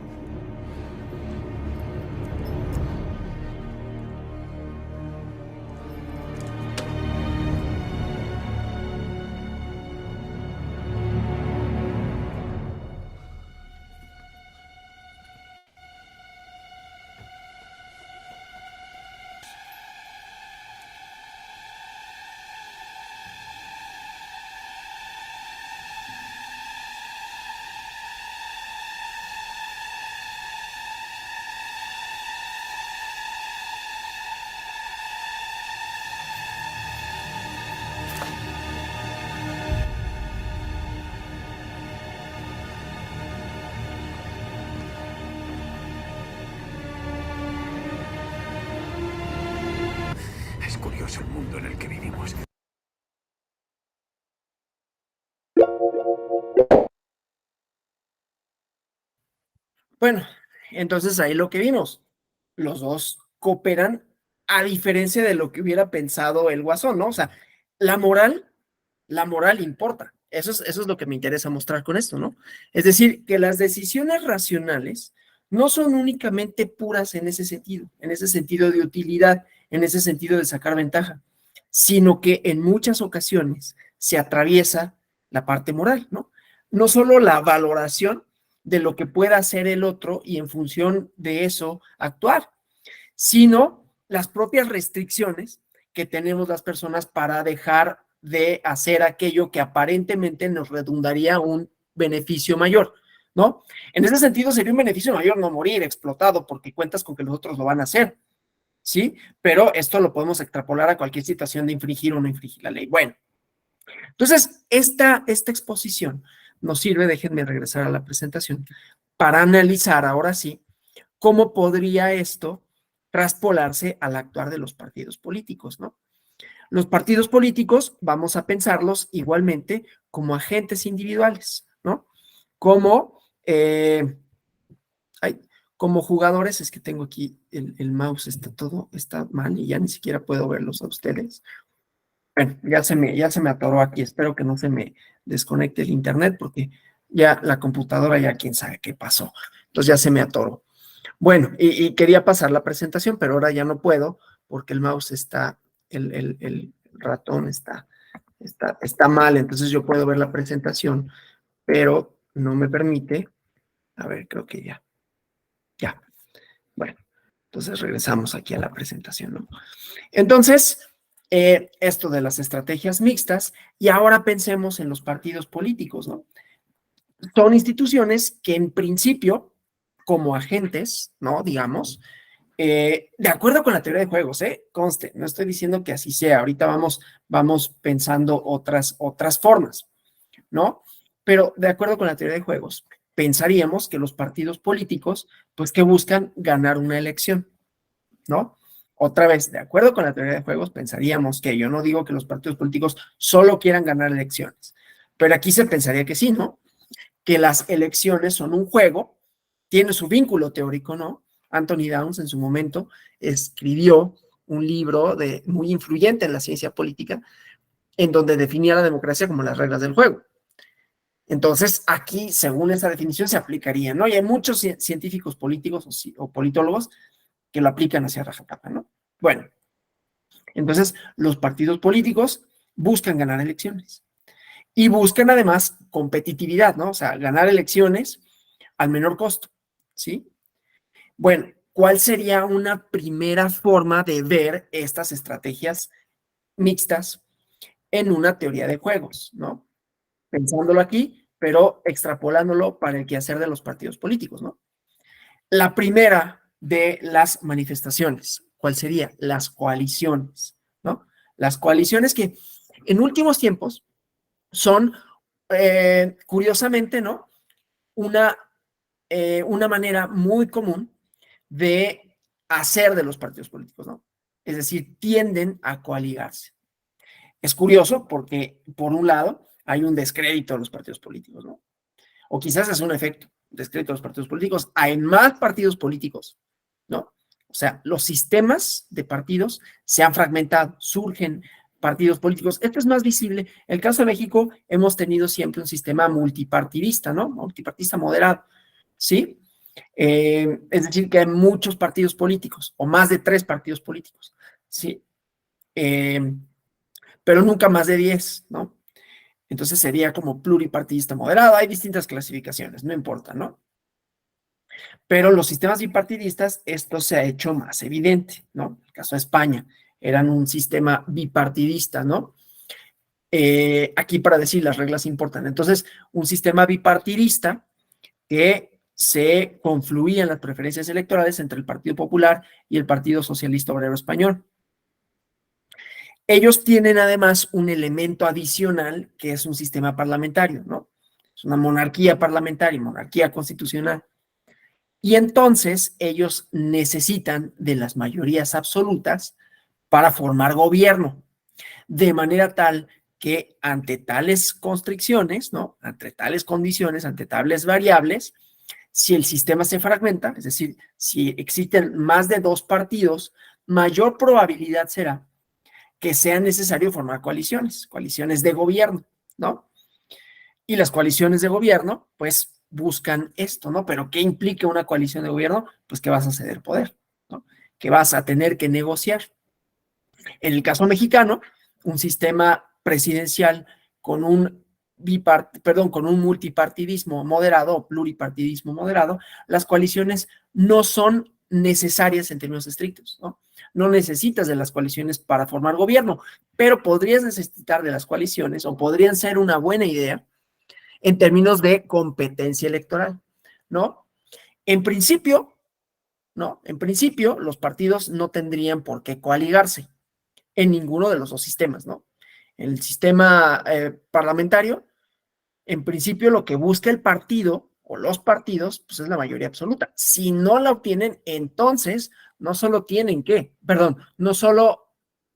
Es curioso el mundo en el que vivimos. Bueno, entonces ahí lo que vimos, los dos cooperan a diferencia de lo que hubiera pensado el Guasón, ¿no? O sea, la moral, la moral importa. Eso es lo que me interesa mostrar con esto, ¿no? Es decir, que las decisiones racionales no son únicamente puras en ese sentido de utilidad, en ese sentido de sacar ventaja, sino que en muchas ocasiones se atraviesa la parte moral, ¿no? No solo la valoración de lo que pueda hacer el otro y en función de eso actuar, sino las propias restricciones que tenemos las personas para dejar de hacer aquello que aparentemente nos redundaría un beneficio mayor, ¿no? En ese sentido sería un beneficio mayor no morir explotado porque cuentas con que los otros lo van a hacer, ¿sí? Pero esto lo podemos extrapolar a cualquier situación de infringir o no infringir la ley. Bueno, entonces esta exposición nos sirve, déjenme regresar a la presentación, para analizar ahora sí cómo podría esto traspolarse al actuar de los partidos políticos, ¿no? Los partidos políticos vamos a pensarlos igualmente como agentes individuales, ¿no? Como, como jugadores, es que tengo aquí el mouse, está mal y ya ni siquiera puedo verlos a ustedes. Bueno, ya se me atoró aquí, espero que no se me desconecte el internet porque ya la computadora ya quién sabe qué pasó, entonces ya se me atoró. Bueno, y quería pasar la presentación, pero ahora ya no puedo porque el mouse está, el ratón está mal, entonces yo puedo ver la presentación, pero no me permite. A ver, creo que ya. Bueno, entonces regresamos aquí a la presentación, ¿no? Entonces, esto de las estrategias mixtas, y ahora pensemos en los partidos políticos, ¿no? Son instituciones que en principio, como agentes, ¿no? Digamos, de acuerdo con la teoría de juegos, conste, no estoy diciendo que así sea, ahorita vamos pensando otras formas, ¿no? Pero de acuerdo con la teoría de juegos, pensaríamos que los partidos políticos, pues que buscan ganar una elección, ¿no? Otra vez, de acuerdo con la teoría de juegos, pensaríamos que yo no digo que los partidos políticos solo quieran ganar elecciones, pero aquí se pensaría que sí, ¿no? Que las elecciones son un juego, tiene su vínculo teórico, ¿no? Anthony Downs en su momento escribió un libro muy influyente en la ciencia política, en donde definía la democracia como las reglas del juego. Entonces, aquí, según esa definición, se aplicaría, ¿no? Y hay muchos científicos políticos o politólogos que lo aplican hacia rajatabla, ¿no? Bueno, Entonces, los partidos políticos buscan ganar elecciones y buscan además competitividad, ¿no? O sea, ganar elecciones al menor costo, ¿sí? Bueno, ¿cuál sería una primera forma de ver estas estrategias mixtas en una teoría de juegos, ¿no? Pensándolo aquí, pero extrapolándolo para el quehacer de los partidos políticos, ¿no? La primera de las manifestaciones, ¿cuál sería? Las coaliciones, ¿no? Las coaliciones que en últimos tiempos son, curiosamente, ¿no? Una, una manera muy común de hacer de los partidos políticos, ¿no? Es decir, tienden a coaligarse. Es curioso porque, por un lado, hay un descrédito de los partidos políticos, ¿no? O quizás es un efecto, descrédito de los partidos políticos. Hay más partidos políticos, ¿no? O sea, los sistemas de partidos se han fragmentado, surgen partidos políticos. Esto es más visible. En el caso de México, hemos tenido siempre un sistema multipartidista, ¿no? Multipartidista moderado, ¿sí? Es decir, que hay muchos partidos políticos, o más de 3 partidos políticos, ¿sí? Pero nunca más de 10, ¿no? Entonces sería como pluripartidista moderado. Hay distintas clasificaciones, no importa, ¿no? Pero los sistemas bipartidistas, esto se ha hecho más evidente, ¿no? En el caso de España, eran un sistema bipartidista, ¿no? Aquí para decir las reglas importan. Entonces, un sistema bipartidista que se confluían las preferencias electorales entre el Partido Popular y el Partido Socialista Obrero Español. Ellos tienen además un elemento adicional que es un sistema parlamentario, ¿no? Es una monarquía parlamentaria, monarquía constitucional. Y entonces ellos necesitan de las mayorías absolutas para formar gobierno, de manera tal que ante tales constricciones, ¿no? Ante tales condiciones, ante tales variables, si el sistema se fragmenta, es decir, si existen más de 2 partidos, mayor probabilidad será que sea necesario formar coaliciones de gobierno, ¿no? Y las coaliciones de gobierno, pues, buscan esto, ¿no? Pero ¿qué implica una coalición de gobierno? Pues que vas a ceder poder, ¿no? Que vas a tener que negociar. En el caso mexicano, un sistema presidencial con un con un multipartidismo moderado o pluripartidismo moderado, las coaliciones no son necesarias en términos estrictos, ¿no? No necesitas de las coaliciones para formar gobierno, pero podrías necesitar de las coaliciones o podrían ser una buena idea en términos de competencia electoral, ¿no? En principio, ¿no? En principio, los partidos no tendrían por qué coaligarse en ninguno de los 2 sistemas, ¿no? En el sistema parlamentario, en principio lo que busca el partido o los partidos, pues es la mayoría absoluta. Si no la obtienen, entonces no solo no solo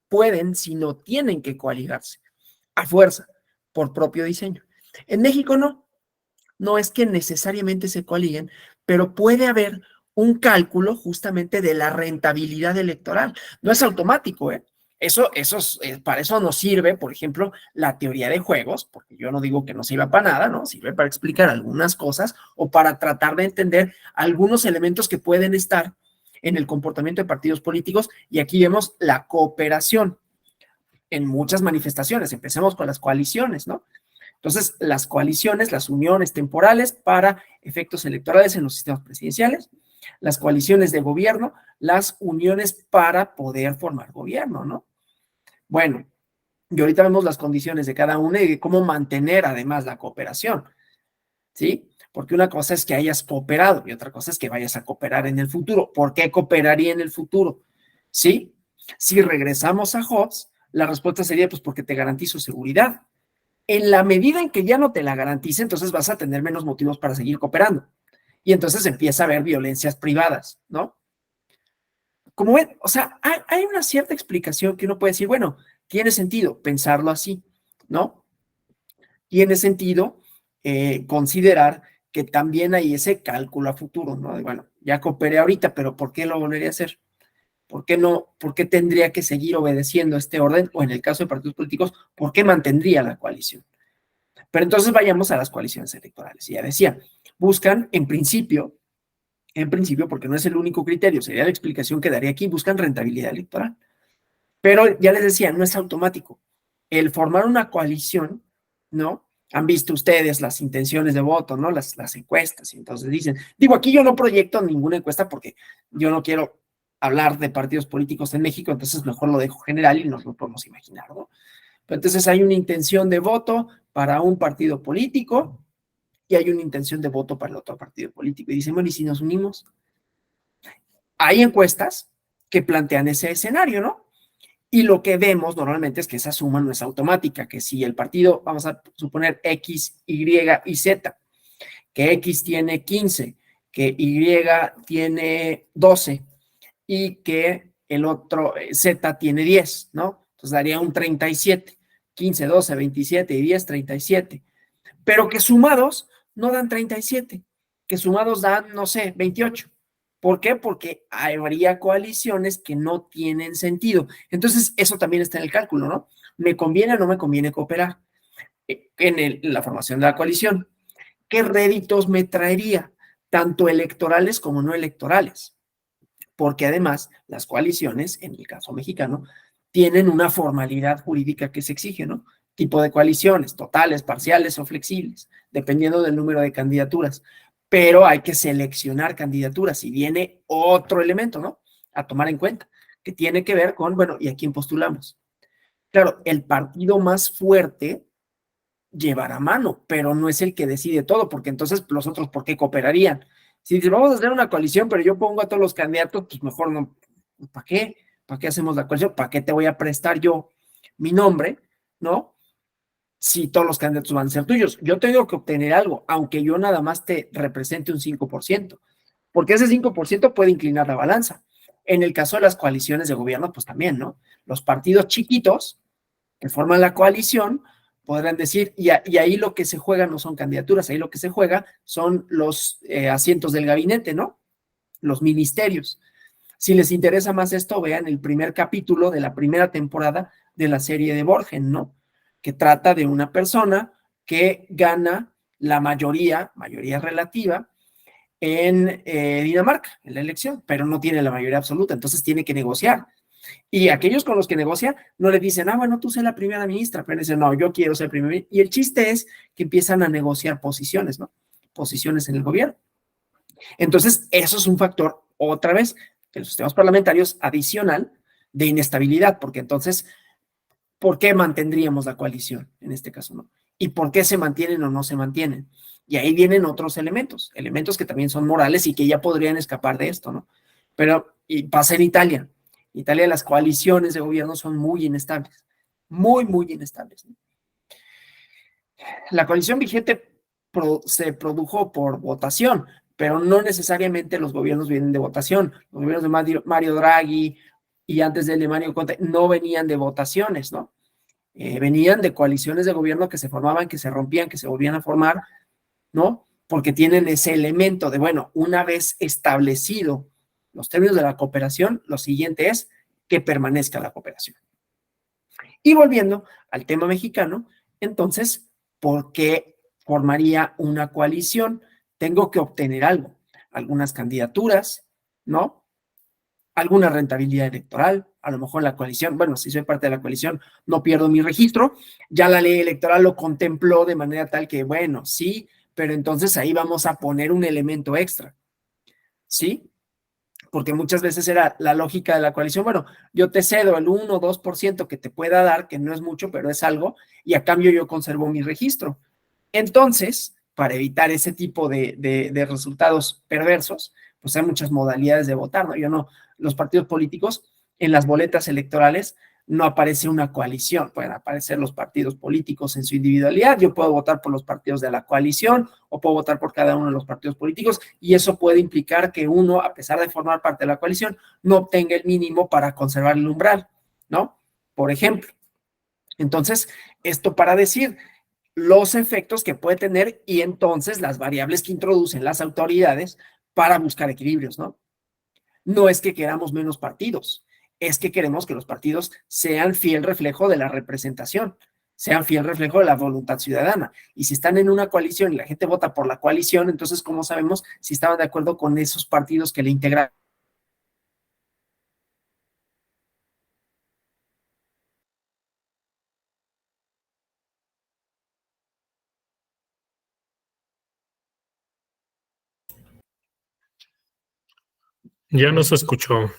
pueden, sino tienen que coaligarse a fuerza, por propio diseño. En México no es que necesariamente se coaliguen, pero puede haber un cálculo justamente de la rentabilidad electoral. No es automático, ¿eh? Para eso nos sirve, por ejemplo, la teoría de juegos, porque yo no digo que no sirva para nada, ¿no? Sirve para explicar algunas cosas o para tratar de entender algunos elementos que pueden estar en el comportamiento de partidos políticos, y aquí vemos la cooperación en muchas manifestaciones. Empecemos con las coaliciones, ¿no? Entonces, las coaliciones, las uniones temporales para efectos electorales en los sistemas presidenciales, las coaliciones de gobierno, las uniones para poder formar gobierno, ¿no? Bueno, y ahorita vemos las condiciones de cada una y de cómo mantener además la cooperación, ¿sí? Porque una cosa es que hayas cooperado y otra cosa es que vayas a cooperar en el futuro. ¿Por qué cooperaría en el futuro? ¿Sí? Si regresamos a Hobbes, la respuesta sería pues porque te garantizo seguridad. En la medida en que ya no te la garantice, entonces vas a tener menos motivos para seguir cooperando. Y entonces empieza a haber violencias privadas, ¿no? Como ven, o sea, hay una cierta explicación que uno puede decir, bueno, tiene sentido pensarlo así, ¿no? Tiene sentido considerar que también hay ese cálculo a futuro, ¿no? De, bueno, ya cooperé ahorita, pero ¿por qué lo volvería a hacer? ¿Por qué no? ¿Por qué tendría que seguir obedeciendo este orden? O en el caso de partidos políticos, ¿por qué mantendría la coalición? Pero entonces vayamos a las coaliciones electorales. Y ya decía, buscan en principio, porque no es el único criterio, sería la explicación que daría aquí, buscan rentabilidad electoral. Pero ya les decía, no es automático. El formar una coalición, ¿no? Han visto ustedes las intenciones de voto, ¿no? Las encuestas, y entonces dicen, digo, aquí yo no proyecto ninguna encuesta porque yo no quiero hablar de partidos políticos en México, entonces mejor lo dejo general y nos lo podemos imaginar, ¿no? Pero entonces hay una intención de voto para un partido político y hay una intención de voto para el otro partido político. Y dicen, bueno, ¿y si nos unimos? Hay encuestas que plantean ese escenario, ¿no? Y lo que vemos normalmente es que esa suma no es automática, que si el partido, vamos a suponer X, Y y Z, que X tiene 15, que Y tiene 12 y que el otro Z tiene 10, ¿no? Entonces daría un 37, 15, 12, 27 y 10, 37. Pero que sumados no dan 37, que sumados dan, no sé, 28. ¿Por qué? Porque habría coaliciones que no tienen sentido. Entonces, eso también está en el cálculo, ¿no? ¿Me conviene o no me conviene cooperar en la formación de la coalición? ¿Qué réditos me traería? Tanto electorales como no electorales. Porque además, las coaliciones, en el caso mexicano, tienen una formalidad jurídica que se exige, ¿no? Tipo de coaliciones, totales, parciales o flexibles, dependiendo del número de candidaturas. Pero hay que seleccionar candidaturas y viene otro elemento, ¿no? A tomar en cuenta, que tiene que ver con, bueno, ¿y a quién postulamos? Claro, el partido más fuerte llevará mano, pero no es el que decide todo, porque entonces los otros, ¿por qué cooperarían? Si dices, vamos a hacer una coalición, pero yo pongo a todos los candidatos, pues mejor no, ¿para qué? ¿Para qué hacemos la coalición? ¿Para qué te voy a prestar yo mi nombre, no? Si todos los candidatos van a ser tuyos. Yo tengo que obtener algo, aunque yo nada más te represente un 5%, porque ese 5% puede inclinar la balanza. En el caso de las coaliciones de gobierno, pues también, ¿no? Los partidos chiquitos que forman la coalición podrán decir, y ahí lo que se juega no son candidaturas, ahí lo que se juega son los asientos del gabinete, ¿no? Los ministerios. Si les interesa más esto, vean el primer capítulo de la primera temporada de la serie de Borgen, ¿no? Que trata de una persona que gana la mayoría relativa en Dinamarca, en la elección, pero no tiene la mayoría absoluta, entonces tiene que negociar. Y aquellos con los que negocia no le dicen, bueno, tú sé la primera ministra, pero dicen, no, yo quiero ser primera ministra. Y el chiste es que empiezan a negociar posiciones, ¿no? Posiciones en el gobierno. Entonces, eso es un factor, otra vez, en los sistemas parlamentarios adicional de inestabilidad, porque entonces, ¿por qué mantendríamos la coalición en este caso, no? ¿Y por qué se mantienen o no se mantienen? Y ahí vienen otros elementos que también son morales y que ya podrían escapar de esto, ¿no? Pero, y pasa en Italia. En Italia las coaliciones de gobierno son muy inestables, muy, muy inestables, ¿no? La coalición vigente se produjo por votación, pero no necesariamente los gobiernos vienen de votación. Los gobiernos de Mario Draghi y antes de Mario Conte no venían de votaciones, ¿no? Venían de coaliciones de gobierno que se formaban, que se rompían, que se volvían a formar, ¿no? Porque tienen ese elemento de, bueno, una vez establecido los términos de la cooperación, lo siguiente es que permanezca la cooperación. Y volviendo al tema mexicano, entonces, ¿por qué formaría una coalición? Tengo que obtener algo, algunas candidaturas, ¿no? Alguna rentabilidad electoral, a lo mejor la coalición, bueno, si soy parte de la coalición, no pierdo mi registro, ya la ley electoral lo contempló de manera tal que, bueno, sí, pero entonces ahí vamos a poner un elemento extra, ¿sí? Porque muchas veces era la lógica de la coalición, bueno, yo te cedo el 1 o 2% que te pueda dar, que no es mucho, pero es algo, y a cambio yo conservo mi registro. Entonces, para evitar ese tipo de resultados perversos, pues hay muchas modalidades de votar, ¿no? Los partidos políticos, en las boletas electorales, no aparece una coalición, pueden aparecer los partidos políticos en su individualidad, yo puedo votar por los partidos de la coalición o puedo votar por cada uno de los partidos políticos y eso puede implicar que uno, a pesar de formar parte de la coalición, no obtenga el mínimo para conservar el umbral, ¿no? Por ejemplo. Entonces, esto para decir los efectos que puede tener y entonces las variables que introducen las autoridades para buscar equilibrios, ¿no? No es que queramos menos partidos, es que queremos que los partidos sean fiel reflejo de la representación, sean fiel reflejo de la voluntad ciudadana. Y si están en una coalición y la gente vota por la coalición, entonces, ¿cómo sabemos si estaban de acuerdo con esos partidos que le integran? Ya no se escuchó.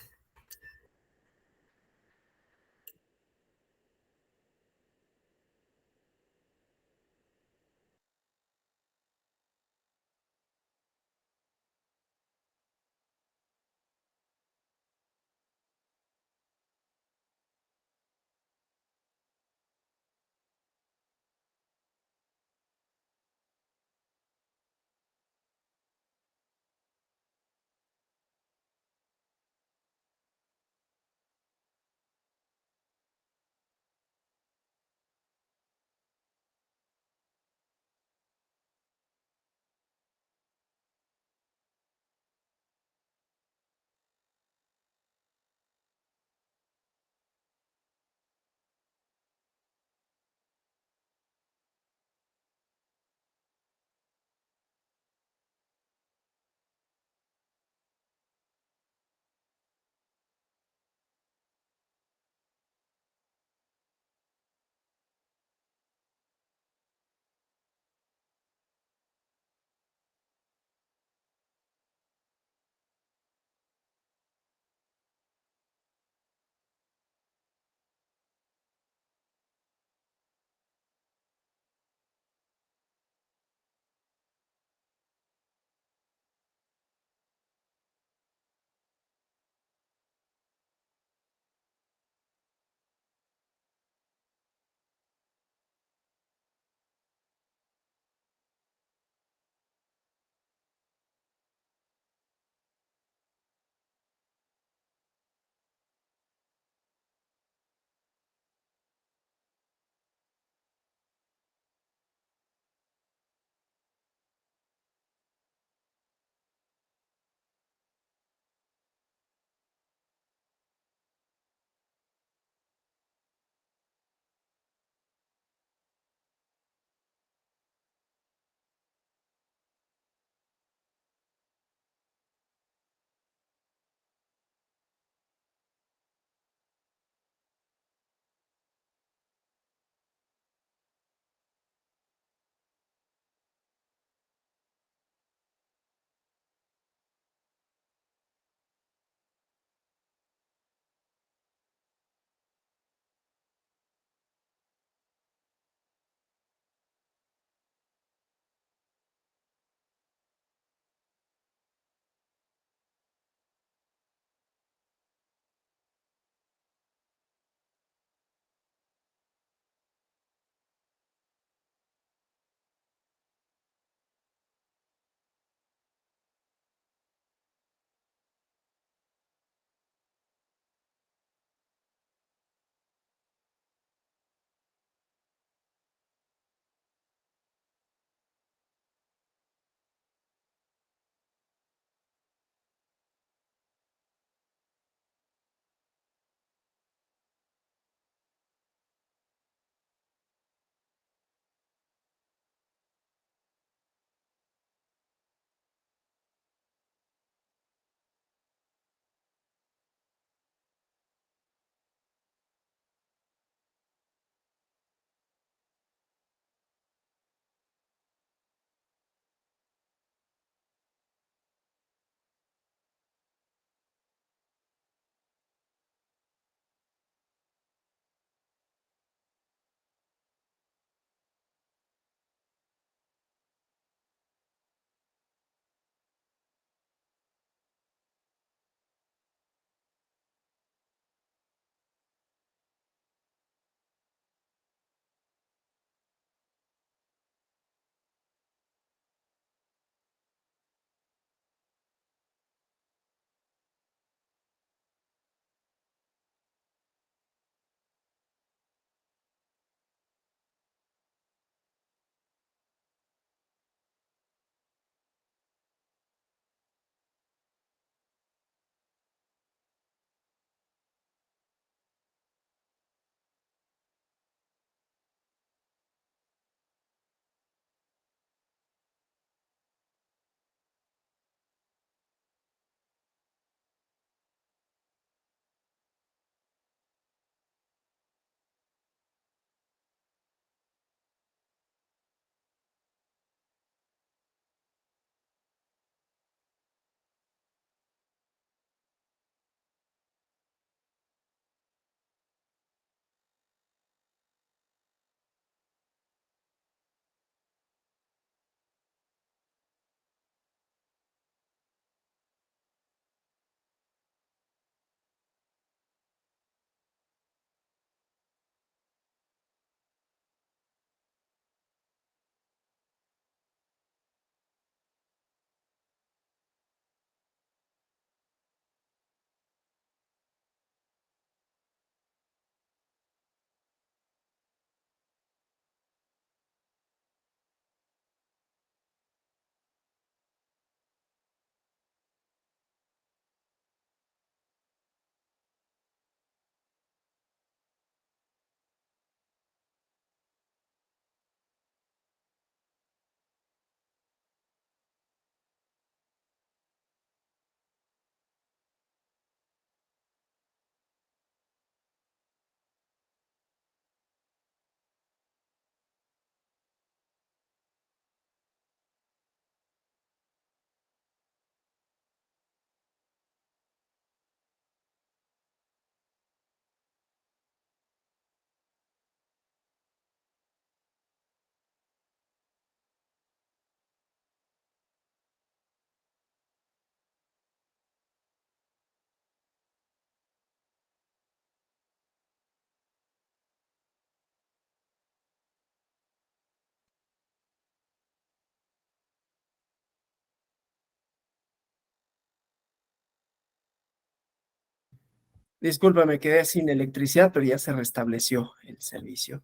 Disculpa, me quedé sin electricidad, pero ya se restableció el servicio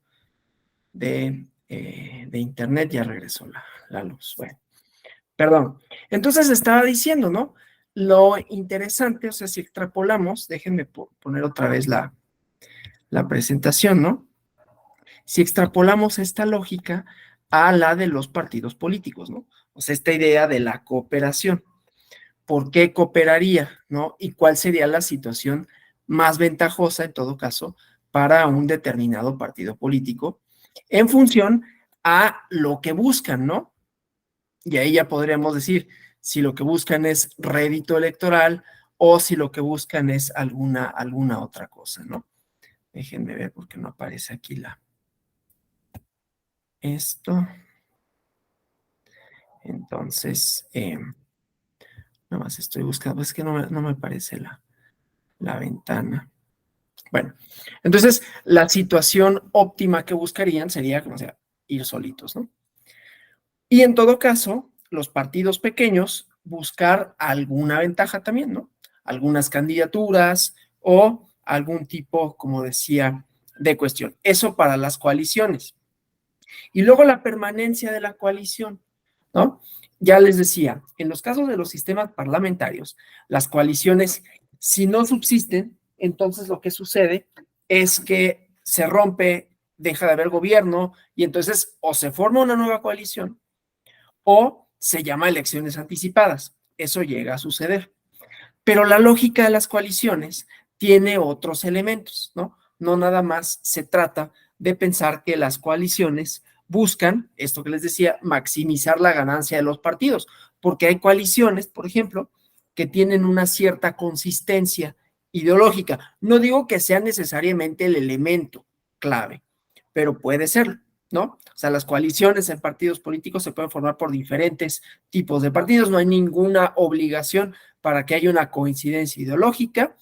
de internet, ya regresó la luz. Bueno, perdón. Entonces estaba diciendo, ¿no? Lo interesante, o sea, si extrapolamos, déjenme poner otra vez la presentación, ¿no? Si extrapolamos esta lógica a la de los partidos políticos, ¿no? O sea, esta idea de la cooperación. ¿Por qué cooperaría, no? ¿Y cuál sería la situación más ventajosa, en todo caso, para un determinado partido político en función a lo que buscan, ¿no? Y ahí ya podríamos decir si lo que buscan es rédito electoral o si lo que buscan es alguna otra cosa, ¿no? Déjenme ver porque no aparece aquí esto. Entonces, nada más estoy buscando, es que no me aparece la ventana. Bueno, entonces la situación óptima que buscarían sería, como sea, ir solitos, ¿no? Y en todo caso, los partidos pequeños buscar alguna ventaja también, ¿no? Algunas candidaturas o algún tipo, como decía, de cuestión. Eso para las coaliciones. Y luego la permanencia de la coalición, ¿no? Ya les decía, en los casos de los sistemas parlamentarios, las coaliciones, si no subsisten, entonces lo que sucede es que se rompe, deja de haber gobierno y entonces o se forma una nueva coalición o se llama elecciones anticipadas. Eso llega a suceder. Pero la lógica de las coaliciones tiene otros elementos, ¿no? No nada más se trata de pensar que las coaliciones buscan, esto que les decía, maximizar la ganancia de los partidos, porque hay coaliciones, por ejemplo, que tienen una cierta consistencia ideológica. No digo que sea necesariamente el elemento clave, pero puede serlo, ¿no? O sea, las coaliciones en partidos políticos se pueden formar por diferentes tipos de partidos, no hay ninguna obligación para que haya una coincidencia ideológica,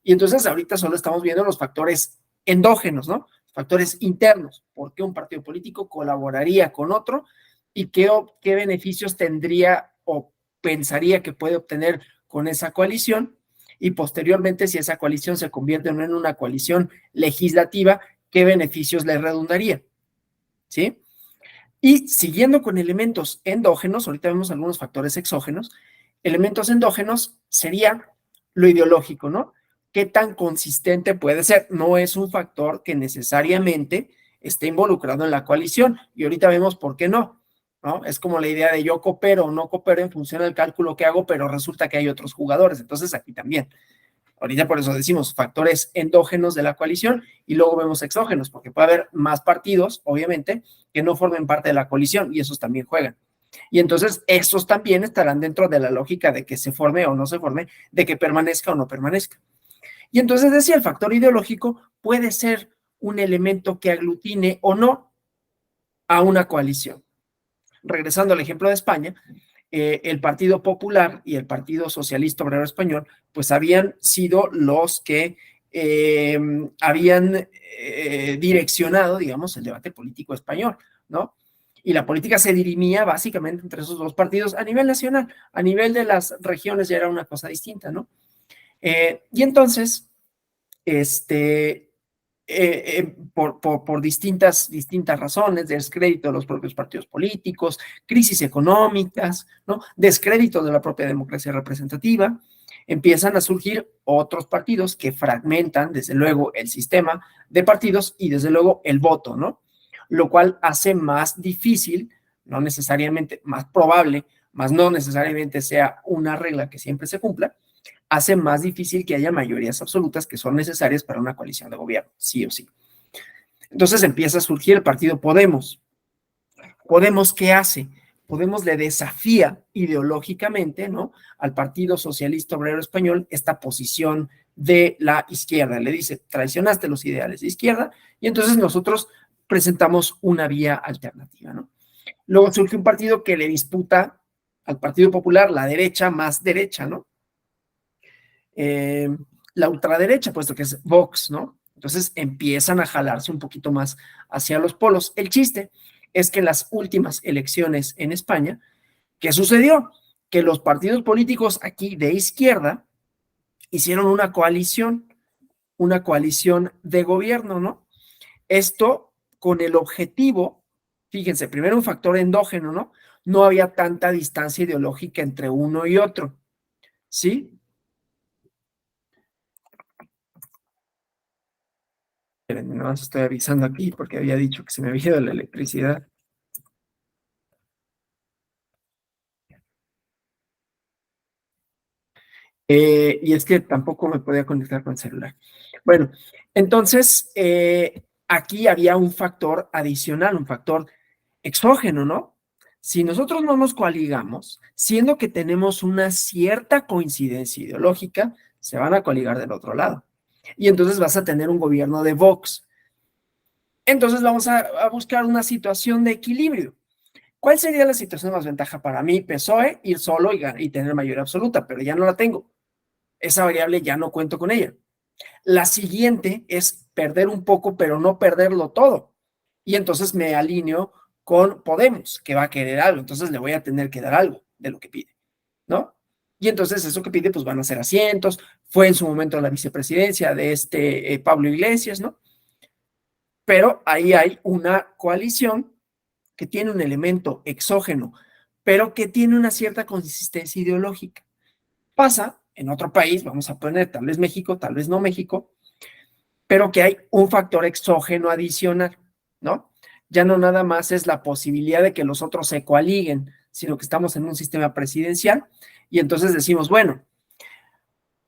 y entonces ahorita solo estamos viendo los factores endógenos, ¿no? Factores internos, por qué un partido político colaboraría con otro y qué beneficios tendría o pensaría que puede obtener con esa coalición, y posteriormente, si esa coalición se convierte en una coalición legislativa, qué beneficios le redundaría, ¿sí? Y siguiendo con elementos endógenos, ahorita vemos algunos factores exógenos, elementos endógenos sería lo ideológico, ¿no? ¿Qué tan consistente puede ser? No es un factor que necesariamente esté involucrado en la coalición, y ahorita vemos por qué no, ¿no? Es como la idea de yo coopero o no coopero en función del cálculo que hago, pero resulta que hay otros jugadores, entonces aquí también. Ahorita por eso decimos factores endógenos de la coalición y luego vemos exógenos, porque puede haber más partidos, obviamente, que no formen parte de la coalición y esos también juegan. Y entonces esos también estarán dentro de la lógica de que se forme o no se forme, de que permanezca o no permanezca. Y entonces decía, el factor ideológico puede ser un elemento que aglutine o no a una coalición. Regresando al ejemplo de España, el Partido Popular y el Partido Socialista Obrero Español, pues habían sido los que habían direccionado, digamos, el debate político español, ¿no? Y la política se dirimía básicamente entre esos dos partidos a nivel nacional, a nivel de las regiones ya era una cosa distinta, ¿no? Y entonces, por distintas razones, descrédito de los propios partidos políticos, crisis económicas, ¿no? Descrédito de la propia democracia representativa, empiezan a surgir otros partidos que fragmentan, desde luego, el sistema de partidos y, desde luego, el voto, ¿no? Lo cual hace más difícil, no necesariamente más probable, más no necesariamente sea una regla que siempre se cumpla, hace más difícil que haya mayorías absolutas que son necesarias para una coalición de gobierno, sí o sí. Entonces empieza a surgir el partido Podemos. ¿Podemos qué hace? Podemos le desafía ideológicamente, ¿no?, al Partido Socialista Obrero Español esta posición de la izquierda. Le dice, traicionaste los ideales de izquierda, y entonces nosotros presentamos una vía alternativa, ¿no? Luego surge un partido que le disputa al Partido Popular la derecha más derecha, ¿no? La ultraderecha, puesto que es Vox, ¿no? Entonces empiezan a jalarse un poquito más hacia los polos. El chiste es que en las últimas elecciones en España, ¿qué sucedió? Que los partidos políticos aquí de izquierda hicieron una coalición una coalición de gobierno, ¿no? Esto con el objetivo, fíjense, primero un factor endógeno, ¿no? No había tanta distancia ideológica entre uno y otro, ¿sí? Esperen, nada más estoy avisando aquí porque había dicho que se me había ido la electricidad. Y es que tampoco me podía conectar con el celular. Bueno, entonces aquí había un factor adicional, un factor exógeno, ¿no? Si nosotros no nos coaligamos, siendo que tenemos una cierta coincidencia ideológica, se van a coaligar del otro lado. Y entonces vas a tener un gobierno de Vox. Entonces vamos a buscar una situación de equilibrio. ¿Cuál sería la situación de más ventaja para mí, PSOE, ir solo y tener mayoría absoluta? Pero ya no la tengo. Esa variable ya no cuento con ella. La siguiente es perder un poco, pero no perderlo todo. Y entonces me alineo con Podemos, que va a querer algo. Entonces le voy a tener que dar algo de lo que pide, ¿no? Y entonces eso que pide, pues van a ser asientos. Fue en su momento la vicepresidencia de Pablo Iglesias, ¿no? Pero ahí hay una coalición que tiene un elemento exógeno, pero que tiene una cierta consistencia ideológica. Pasa en otro país, vamos a poner tal vez México, tal vez no México, pero que hay un factor exógeno adicional, ¿no? Ya no nada más es la posibilidad de que los otros se coaliguen, sino que estamos en un sistema presidencial y entonces decimos, bueno,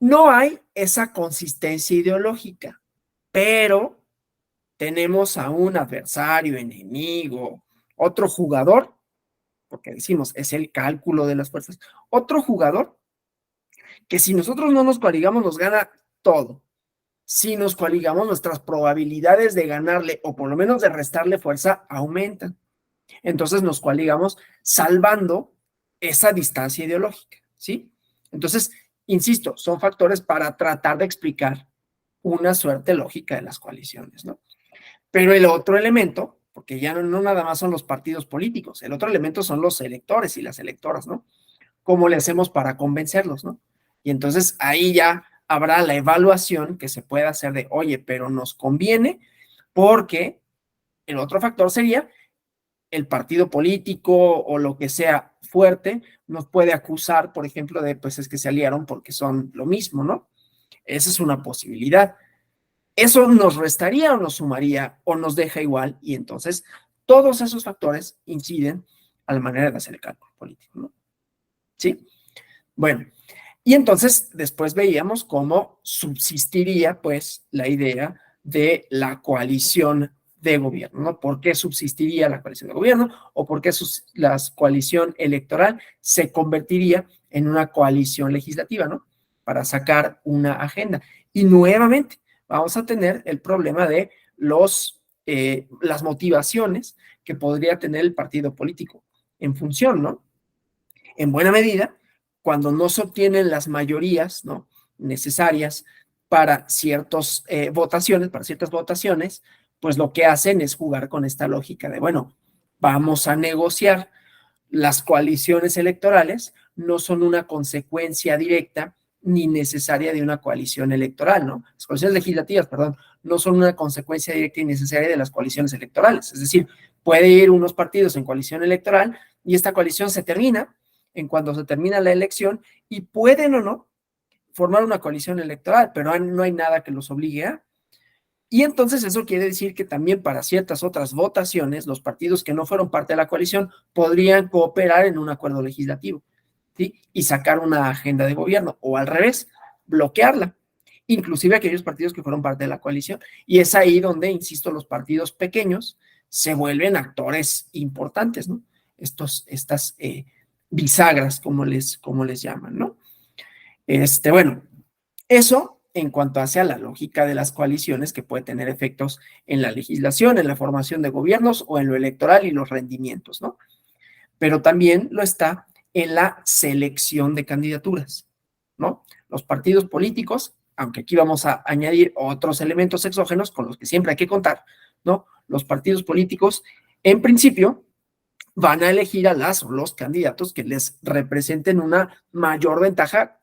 no hay esa consistencia ideológica, pero tenemos a un adversario, enemigo, otro jugador, porque decimos, es el cálculo de las fuerzas, otro jugador que si nosotros no nos coaligamos nos gana todo. Si nos coaligamos, nuestras probabilidades de ganarle o por lo menos de restarle fuerza aumentan. Entonces nos coaligamos salvando esa distancia ideológica, ¿sí? Entonces, insisto, son factores para tratar de explicar una suerte lógica de las coaliciones, ¿no? Pero el otro elemento, porque ya no nada más son los partidos políticos, el otro elemento son los electores y las electoras, ¿no? ¿Cómo le hacemos para convencerlos, no? Y entonces ahí ya habrá la evaluación que se pueda hacer de, oye, pero nos conviene porque el otro factor sería el partido político o lo que sea fuerte nos puede acusar, por ejemplo, de, pues es que se aliaron porque son lo mismo, ¿no? Esa es una posibilidad. ¿Eso nos restaría o nos sumaría o nos deja igual? Y entonces todos esos factores inciden a la manera de hacer el cálculo político, ¿no? ¿Sí? Bueno, y entonces después veíamos cómo subsistiría pues la idea de la coalición de gobierno, ¿no? ¿Por qué subsistiría la coalición de gobierno o por qué la coalición electoral se convertiría en una coalición legislativa, ¿no? Para sacar una agenda. Y nuevamente vamos a tener el problema de las motivaciones que podría tener el partido político en función, ¿no? En buena medida, cuando no se obtienen las mayorías, ¿no?, necesarias para ciertas votaciones, pues lo que hacen es jugar con esta lógica de, bueno, vamos a negociar. Las coaliciones electorales no son una consecuencia directa ni necesaria de una coalición electoral, ¿no? Las coaliciones legislativas, perdón, no son una consecuencia directa y necesaria de las coaliciones electorales. Es decir, puede ir unos partidos en coalición electoral y esta coalición se termina en cuando se termina la elección y pueden o no formar una coalición electoral, pero no hay nada que los obligue a. Y entonces eso quiere decir que también para ciertas otras votaciones, los partidos que no fueron parte de la coalición podrían cooperar en un acuerdo legislativo, ¿sí? Y sacar una agenda de gobierno, o al revés, bloquearla, inclusive aquellos partidos que fueron parte de la coalición. Y es ahí donde, insisto, los partidos pequeños se vuelven actores importantes, ¿no? Estas bisagras, como les llaman, ¿no? Bueno, eso en cuanto hacia la lógica de las coaliciones que puede tener efectos en la legislación, en la formación de gobiernos o en lo electoral y los rendimientos, ¿no? Pero también lo está en la selección de candidaturas, ¿no? Los partidos políticos, aunque aquí vamos a añadir otros elementos exógenos con los que siempre hay que contar, ¿no? Los partidos políticos, en principio, van a elegir a las o los candidatos que les representen una mayor ventaja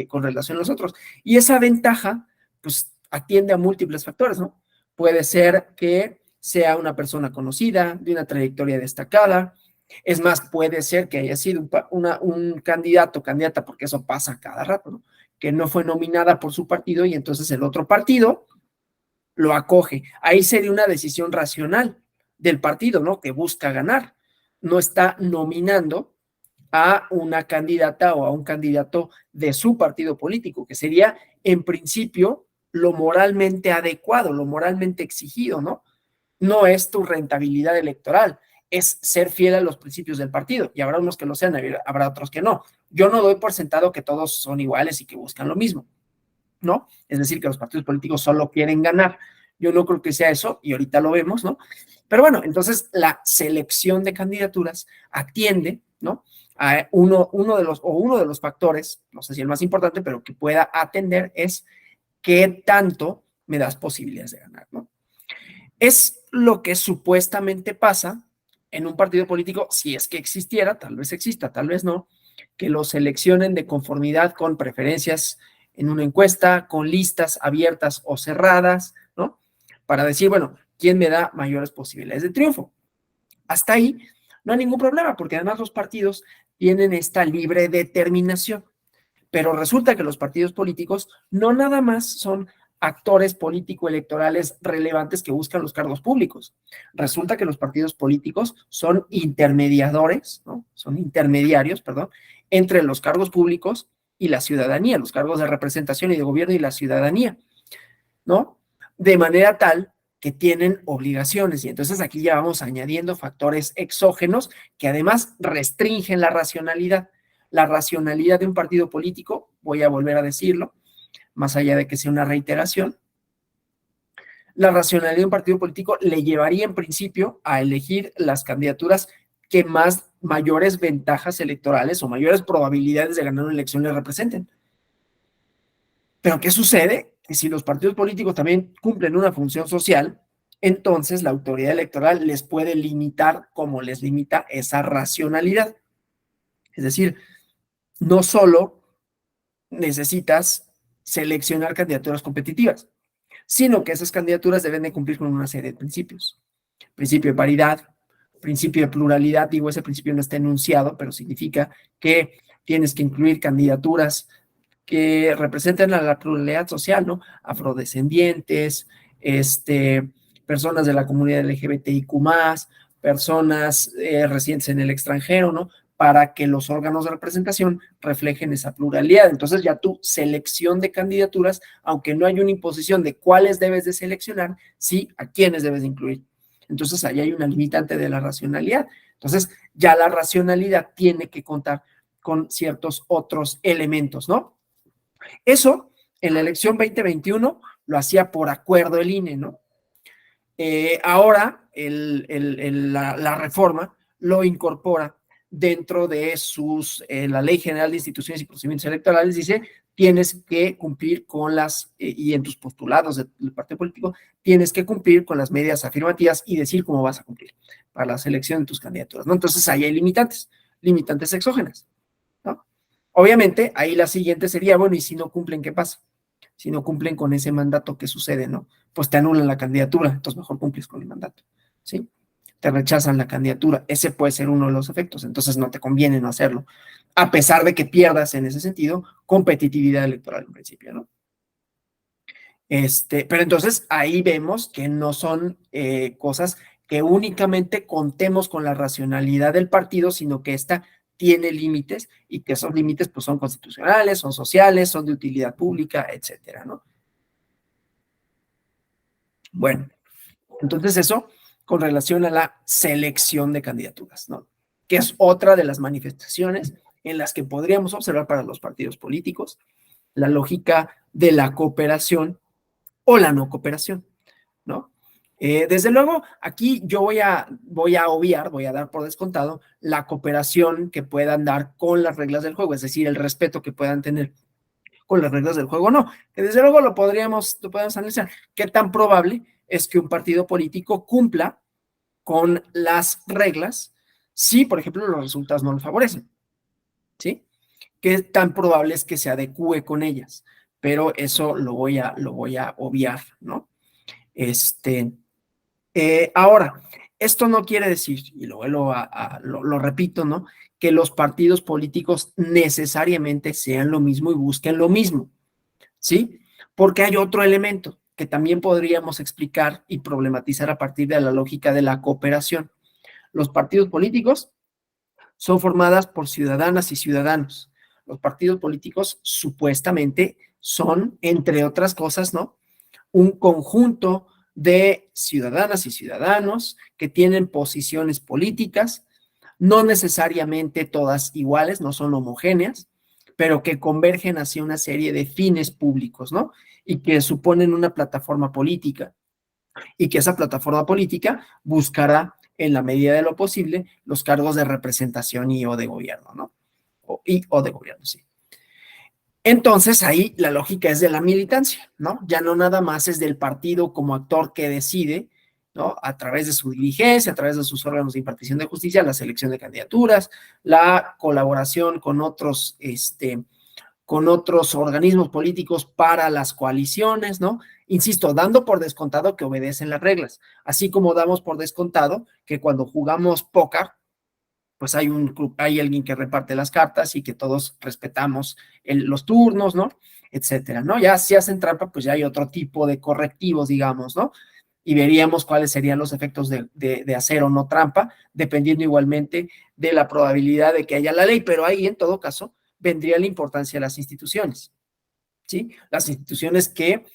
con relación a los otros. Y esa ventaja, pues atiende a múltiples factores, ¿no? Puede ser que sea una persona conocida, de una trayectoria destacada. Es más, puede ser que haya sido un candidato o candidata, porque eso pasa cada rato, ¿no? Que no fue nominada por su partido y entonces el otro partido lo acoge. Ahí sería una decisión racional del partido, ¿no? Que busca ganar. No está nominando a una candidata o a un candidato de su partido político, que sería, en principio, lo moralmente adecuado, lo moralmente exigido, ¿no? No es tu rentabilidad electoral, es ser fiel a los principios del partido. Y habrá unos que lo sean, habrá otros que no. Yo no doy por sentado que todos son iguales y que buscan lo mismo, ¿no? Es decir, que los partidos políticos solo quieren ganar. Yo no creo que sea eso, y ahorita lo vemos, ¿no? Pero bueno, entonces la selección de candidaturas atiende, ¿no? A uno de los factores, no sé si el más importante, pero que pueda atender es qué tanto me das posibilidades de ganar, ¿no? Es lo que supuestamente pasa en un partido político, si es que existiera, tal vez exista, tal vez no, que lo seleccionen de conformidad con preferencias en una encuesta, con listas abiertas o cerradas, ¿no? Para decir, bueno, ¿quién me da mayores posibilidades de triunfo? Hasta ahí no hay ningún problema, porque además los partidos tienen esta libre determinación. Pero resulta que los partidos políticos no nada más son actores político-electorales relevantes que buscan los cargos públicos. Resulta que los partidos políticos son intermediadores, ¿no? Son intermediarios, perdón, entre los cargos públicos y la ciudadanía, los cargos de representación y de gobierno y la ciudadanía, ¿no? De manera tal que tienen obligaciones. Y entonces aquí ya vamos añadiendo factores exógenos que además restringen la racionalidad. La racionalidad de un partido político, voy a volver a decirlo, más allá de que sea una reiteración, la racionalidad de un partido político le llevaría en principio a elegir las candidaturas que mayores ventajas electorales o mayores probabilidades de ganar una elección le representen. Pero ¿qué sucede? Que si los partidos políticos también cumplen una función social, entonces la autoridad electoral les puede limitar como les limita esa racionalidad. Es decir, no solo necesitas seleccionar candidaturas competitivas, sino que esas candidaturas deben de cumplir con una serie de principios. Principio de paridad, principio de pluralidad, digo, ese principio no está enunciado, pero significa que tienes que incluir candidaturas que representen a la pluralidad social, ¿no? Afrodescendientes, personas de la comunidad LGBTIQ+, personas residentes en el extranjero, ¿no? Para que los órganos de representación reflejen esa pluralidad. Entonces ya tu selección de candidaturas, aunque no hay una imposición de cuáles debes de seleccionar, sí a quiénes debes de incluir. Entonces ahí hay una limitante de la racionalidad. Entonces ya la racionalidad tiene que contar con ciertos otros elementos, ¿no? Eso en la elección 2021 lo hacía por acuerdo el INE, ¿no? Ahora la reforma lo incorpora dentro de la Ley General de Instituciones y Procedimientos Electorales, dice, tienes que cumplir con y en tus postulados del partido político, tienes que cumplir con las medidas afirmativas y decir cómo vas a cumplir para la selección de tus candidaturas, ¿no? Entonces ahí hay limitantes exógenas, ¿no? Obviamente, ahí la siguiente sería, bueno, ¿y si no cumplen, qué pasa? Si no cumplen con ese mandato, ¿qué sucede, no? Pues te anulan la candidatura, entonces mejor cumples con el mandato, ¿sí? Te rechazan la candidatura, ese puede ser uno de los efectos, entonces no te conviene no hacerlo, a pesar de que pierdas en ese sentido competitividad electoral en principio, ¿no? Pero entonces ahí vemos que no son cosas que únicamente contemos con la racionalidad del partido, sino que esta tiene límites y que esos límites pues son constitucionales, son sociales, son de utilidad pública, etcétera, ¿no? Bueno, entonces eso con relación a la selección de candidaturas, ¿no? Que es otra de las manifestaciones en las que podríamos observar para los partidos políticos la lógica de la cooperación o la no cooperación, ¿no? Desde luego, aquí yo voy a obviar, voy a dar por descontado la cooperación que puedan dar con las reglas del juego, es decir, el respeto que puedan tener con las reglas del juego, no, que desde luego lo podemos analizar. ¿Qué tan probable es que un partido político cumpla con las reglas si, por ejemplo, los resultados no lo favorecen? ¿Sí? ¿Qué tan probable es que se adecúe con ellas? pero eso lo voy a obviar, ¿no? Ahora, esto no quiere decir, y lo vuelvo lo repito, ¿no? Que los partidos políticos necesariamente sean lo mismo y busquen lo mismo, ¿sí? Porque hay otro elemento que también podríamos explicar y problematizar a partir de la lógica de la cooperación. Los partidos políticos son formadas por ciudadanas y ciudadanos. Los partidos políticos supuestamente son, entre otras cosas, ¿no? Un conjunto de ciudadanas y ciudadanos que tienen posiciones políticas, no necesariamente todas iguales, no son homogéneas, pero que convergen hacia una serie de fines públicos, ¿no? Y que suponen una plataforma política, y que esa plataforma política buscará, en la medida de lo posible, los cargos de representación y o de gobierno, ¿no? O de gobierno, sí. Entonces, ahí la lógica es de la militancia, ¿no? Ya no nada más es del partido como actor que decide, ¿no? A través de su dirigencia, a través de sus órganos de impartición de justicia, la selección de candidaturas, la colaboración con otros organismos políticos para las coaliciones, ¿no? Insisto, dando por descontado que obedecen las reglas, así como damos por descontado que cuando jugamos póker, pues hay alguien que reparte las cartas y que todos respetamos los turnos, ¿no? Etcétera, ¿no? Ya si hacen trampa, pues ya hay otro tipo de correctivos, digamos, ¿no? Y veríamos cuáles serían los efectos de hacer o no trampa, dependiendo igualmente de la probabilidad de que haya la ley, pero ahí en todo caso vendría la importancia de las instituciones, ¿sí? Las instituciones que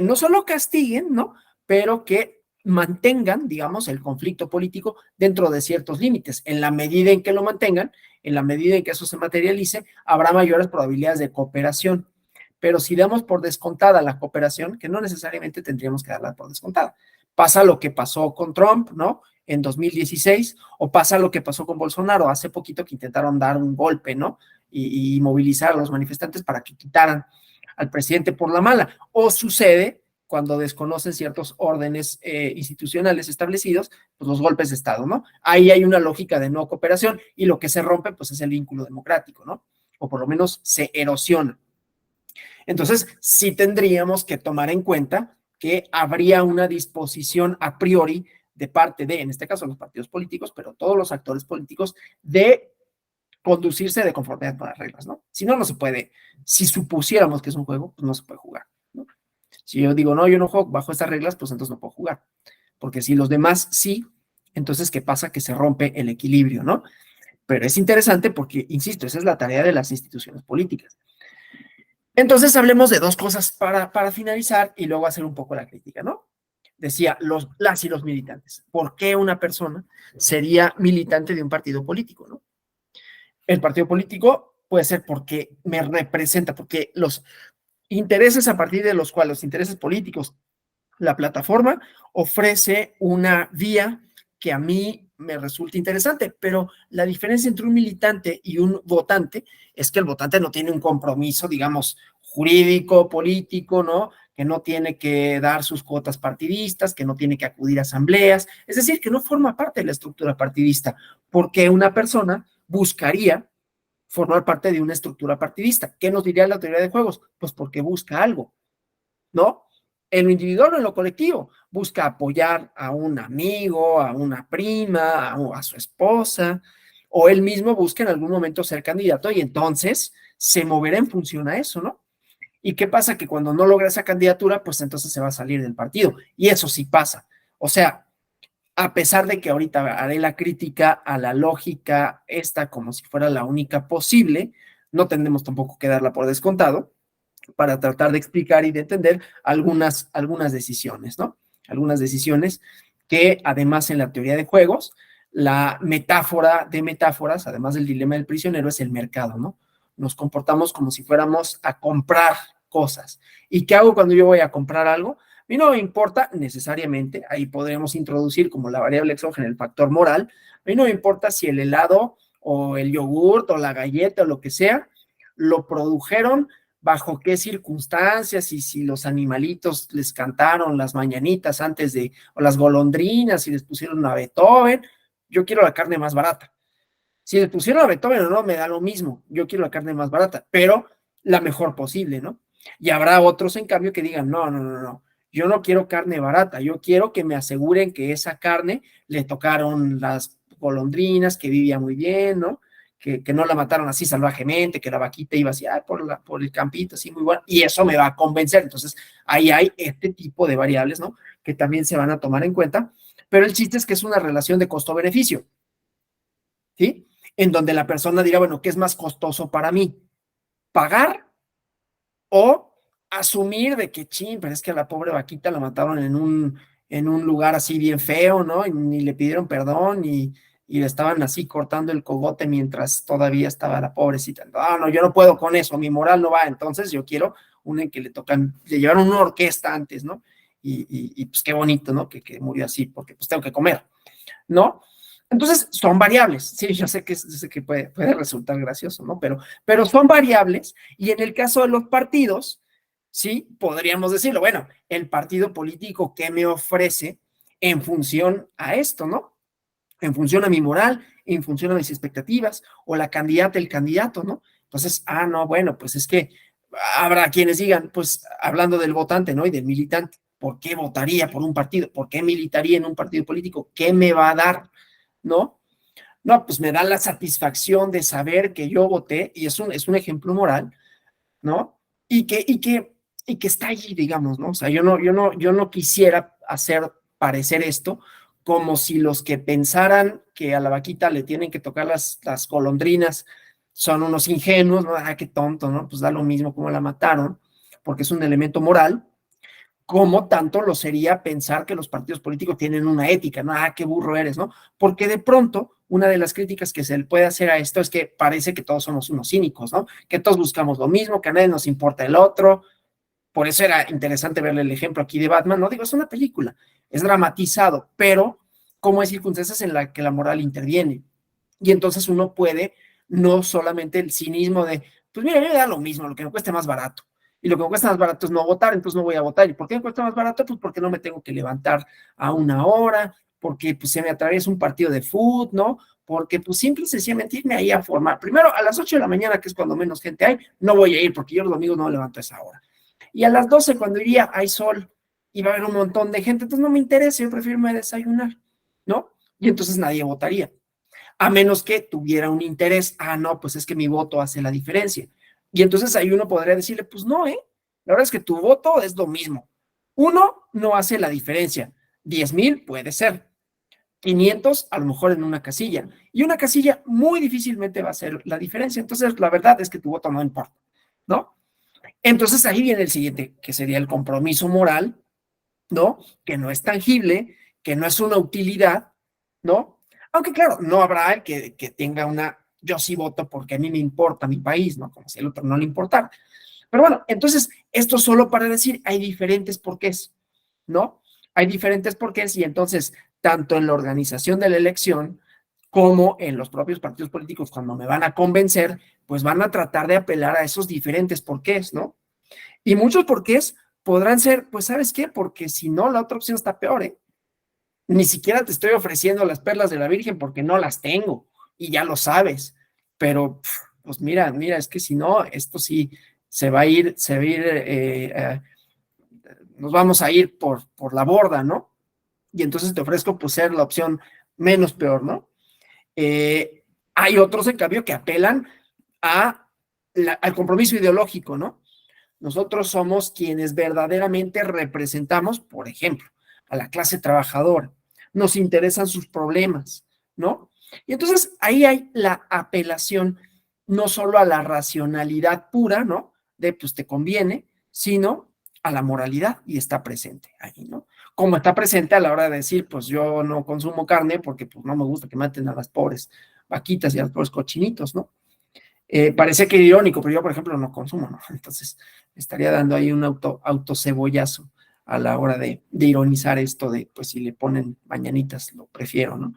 no solo castiguen, ¿no? Pero que mantengan, digamos, el conflicto político dentro de ciertos límites. En la medida en que lo mantengan, en la medida en que eso se materialice, habrá mayores probabilidades de cooperación. Pero si damos por descontada la cooperación, que no necesariamente tendríamos que darla por descontada, pasa lo que pasó con Trump, ¿no? En 2016, o pasa lo que pasó con Bolsonaro hace poquito, que intentaron dar un golpe, ¿no? Y movilizar a los manifestantes para que quitaran al presidente por la mala. O sucede cuando desconocen ciertos órdenes institucionales establecidos, pues los golpes de Estado, ¿no? Ahí hay una lógica de no cooperación y lo que se rompe, pues es el vínculo democrático, ¿no? O por lo menos se erosiona. Entonces, sí tendríamos que tomar en cuenta que habría una disposición a priori de parte de, en este caso, los partidos políticos, pero todos los actores políticos, de conducirse de conformidad con las reglas, ¿no? Si no, no se puede. Si supusiéramos que es un juego, pues no se puede jugar, ¿no? Si yo digo, no, yo no juego bajo estas reglas, pues entonces no puedo jugar. Porque si los demás sí, entonces, ¿qué pasa? Que se rompe el equilibrio, ¿no? Pero es interesante porque, insisto, esa es la tarea de las instituciones políticas. Entonces, hablemos de dos cosas para finalizar y luego hacer un poco la crítica, ¿no? Decía, las y los militantes. ¿Por qué una persona sería militante de un partido político, no? El partido político puede ser porque me representa, porque los intereses a partir de los cuales, los intereses políticos, la plataforma ofrece una vía que a mí me resulta interesante, pero la diferencia entre un militante y un votante es que el votante no tiene un compromiso, digamos, jurídico, político, ¿no? Que no tiene que dar sus cuotas partidistas, que no tiene que acudir a asambleas, es decir, que no forma parte de la estructura partidista, porque una persona buscaría formar parte de una estructura partidista. ¿Qué nos diría la teoría de juegos? Pues porque busca algo, ¿no? En lo individual o en lo colectivo, busca apoyar a un amigo, a una prima, a su esposa, o él mismo busca en algún momento ser candidato y entonces se moverá en función a eso, ¿no? ¿Y qué pasa? Que cuando no logra esa candidatura, pues entonces se va a salir del partido. Y eso sí pasa. O sea, a pesar de que ahorita haré la crítica a la lógica esta como si fuera la única posible, no tendremos tampoco que darla por descontado para tratar de explicar y de entender algunas decisiones, ¿no? Algunas decisiones que además en la teoría de juegos, la metáfora de metáforas, además del dilema del prisionero, es el mercado, ¿no? Nos comportamos como si fuéramos a comprar cosas. ¿Y qué hago cuando yo voy a comprar algo? A mí no me importa necesariamente, ahí podríamos introducir como la variable exógena el factor moral, a mí no me importa si el helado o el yogurt o la galleta o lo que sea, lo produjeron bajo qué circunstancias y si los animalitos les cantaron las mañanitas antes de, o las golondrinas, si les pusieron a Beethoven, yo quiero la carne más barata. Si les pusieron a Beethoven o no, me da lo mismo, yo quiero la carne más barata, pero la mejor posible, ¿no? Y habrá otros, en cambio, que digan, no, yo no quiero carne barata, yo quiero que me aseguren que esa carne le tocaron las golondrinas, que vivía muy bien, ¿no? Que no la mataron así salvajemente, que la vaquita iba así, por el campito, así muy bueno, y eso me va a convencer. Entonces, ahí hay este tipo de variables, ¿no? Que también se van a tomar en cuenta, pero el chiste es que es una relación de costo-beneficio, ¿sí? En donde la persona dirá, bueno, ¿qué es más costoso para mí? ¿Pagar o asumir de que, chin, pero es que a la pobre vaquita la mataron en un lugar así bien feo, ¿no? Y ni le pidieron perdón y le estaban así cortando el cogote mientras todavía estaba la pobrecita. No, yo no puedo con eso, mi moral no va, entonces yo quiero una en que le llevaron una orquesta antes, ¿no? Y pues qué bonito, ¿no? Que murió así, porque pues tengo que comer, ¿no? Entonces, son variables. Sí, yo sé que puede resultar gracioso, ¿no? Pero son variables, y en el caso de los partidos, sí, podríamos decirlo, bueno, el partido político que me ofrece en función a esto, ¿no? En función a mi moral, en función a mis expectativas, o la candidata, el candidato, ¿no? Entonces, no, bueno, pues es que habrá quienes digan, pues hablando del votante, ¿no? Y del militante, ¿por qué votaría por un partido? ¿Por qué militaría en un partido político? ¿Qué me va a dar? ¿No? No, pues me da la satisfacción de saber que yo voté, y es un ejemplo moral, ¿no? Y que está allí, digamos, ¿no? O sea, yo no quisiera hacer parecer esto como si los que pensaran que a la vaquita le tienen que tocar las golondrinas son unos ingenuos, ¿no? Qué tonto, ¿no? Pues da lo mismo como la mataron, porque es un elemento moral, como tanto lo sería pensar que los partidos políticos tienen una ética, ¿no? Qué burro eres, ¿no? Porque de pronto, una de las críticas que se le puede hacer a esto es que parece que todos somos unos cínicos, ¿no? Que todos buscamos lo mismo, que a nadie nos importa el otro. Por eso era interesante verle el ejemplo aquí de Batman, no digo, es una película, es dramatizado, pero como hay circunstancias en las que la moral interviene. Y entonces uno puede, no solamente el cinismo de, pues mira, a mí me da lo mismo, lo que me cueste más barato. Y lo que me cuesta más barato es no votar, entonces no voy a votar. ¿Y por qué me cuesta más barato? Pues porque no me tengo que levantar a una hora, porque pues se me atraviesa un partido de fútbol, ¿no? Porque pues simple y sencillamente irme ahí a formar. Primero, a las 8 de la mañana, que es cuando menos gente hay, no voy a ir, porque yo los domingos no me levanto a esa hora. Y a las 12, cuando iría, hay sol, y va a haber un montón de gente, entonces no me interesa, yo prefiero irme a desayunar, ¿no? Y entonces nadie votaría, a menos que tuviera un interés. No, pues es que mi voto hace la diferencia. Y entonces ahí uno podría decirle, pues no, la verdad es que tu voto es lo mismo. Uno no hace la diferencia, 10,000 puede ser, 500 a lo mejor en una casilla, y una casilla muy difícilmente va a hacer la diferencia. Entonces la verdad es que tu voto no importa, ¿no? Entonces ahí viene el siguiente, que sería el compromiso moral, ¿no? Que no es tangible, que no es una utilidad, ¿no? Aunque claro, no habrá el que tenga yo sí voto porque a mí me importa mi país, ¿no? Como si el otro no le importara. Pero bueno, entonces, esto solo para decir, hay diferentes porqués, ¿no? Hay diferentes porqués, y entonces, tanto en la organización de la elección como en los propios partidos políticos, cuando me van a convencer, pues van a tratar de apelar a esos diferentes porqués, ¿no? Y muchos porqués podrán ser, pues, ¿sabes qué? Porque si no, la otra opción está peor, ¿eh? Ni siquiera te estoy ofreciendo las perlas de la Virgen porque no las tengo, y ya lo sabes. Pero, pues mira, es que si no, esto sí se va a ir, nos vamos a ir por la borda, ¿no? Y entonces te ofrezco, pues, ser la opción menos peor, ¿no? Hay otros, en cambio, que apelan al compromiso ideológico, ¿no? Nosotros somos quienes verdaderamente representamos, por ejemplo, a la clase trabajadora. Nos interesan sus problemas, ¿no? Y entonces ahí hay la apelación no solo a la racionalidad pura, ¿no? De pues te conviene, sino a la moralidad, y está presente ahí, ¿no? Como está presente a la hora de decir, pues yo no consumo carne porque pues no me gusta que maten a las pobres vaquitas y a los pobres cochinitos, ¿no? Parece que irónico, pero yo, por ejemplo, no consumo, ¿no? Entonces, estaría dando ahí un autocebollazo a la hora de ironizar esto de, pues, si le ponen mañanitas, lo prefiero, ¿no?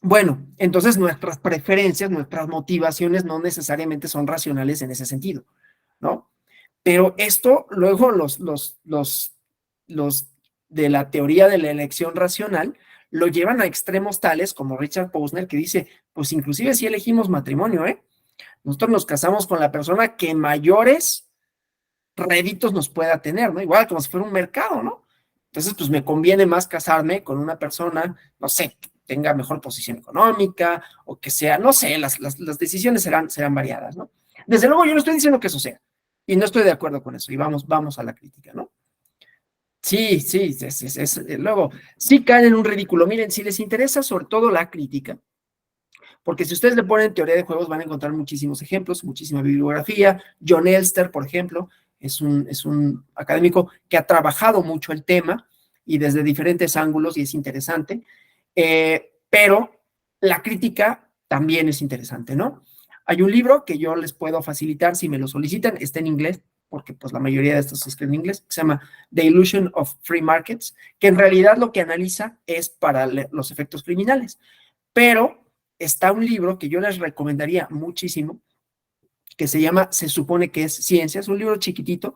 Bueno, entonces nuestras preferencias, nuestras motivaciones no necesariamente son racionales en ese sentido, ¿no? Pero esto, luego los de la teoría de la elección racional lo llevan a extremos tales como Richard Posner, que dice, pues inclusive si elegimos matrimonio, Nosotros nos casamos con la persona que mayores réditos nos pueda tener, ¿no? Igual como si fuera un mercado, ¿no? Entonces, pues me conviene más casarme con una persona, no sé, que tenga mejor posición económica o que sea, no sé, las decisiones serán variadas, ¿no? Desde luego yo no estoy diciendo que eso sea, y no estoy de acuerdo con eso, y vamos a la crítica, ¿no? Sí, luego, sí caen en un ridículo. Miren, si les interesa sobre todo la crítica, porque si ustedes le ponen teoría de juegos van a encontrar muchísimos ejemplos, muchísima bibliografía. John Elster, por ejemplo, es un académico que ha trabajado mucho el tema y desde diferentes ángulos y es interesante, pero la crítica también es interesante, ¿no? Hay un libro que yo les puedo facilitar si me lo solicitan, está en inglés, porque pues la mayoría de estos se escriben en inglés, que se llama The Illusion of Free Markets, que en realidad lo que analiza es para los efectos criminales, pero está un libro que yo les recomendaría muchísimo, que se llama Se supone que es ciencia, es un libro chiquitito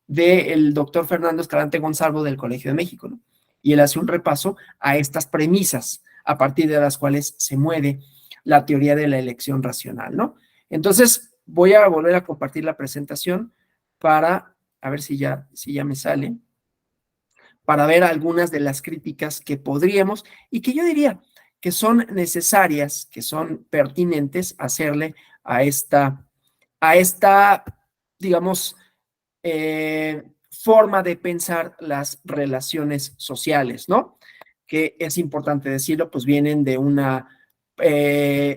del doctor Fernando Escalante Gonzalo del Colegio de México, ¿no? Y él hace un repaso a estas premisas a partir de las cuales se mueve la teoría de la elección racional, ¿no? Entonces, voy a volver a compartir la presentación para, a ver si ya me sale, para ver algunas de las críticas que podríamos y que yo diría que son necesarias, que son pertinentes hacerle a esta digamos, forma de pensar las relaciones sociales, ¿no? Que es importante decirlo, pues vienen de una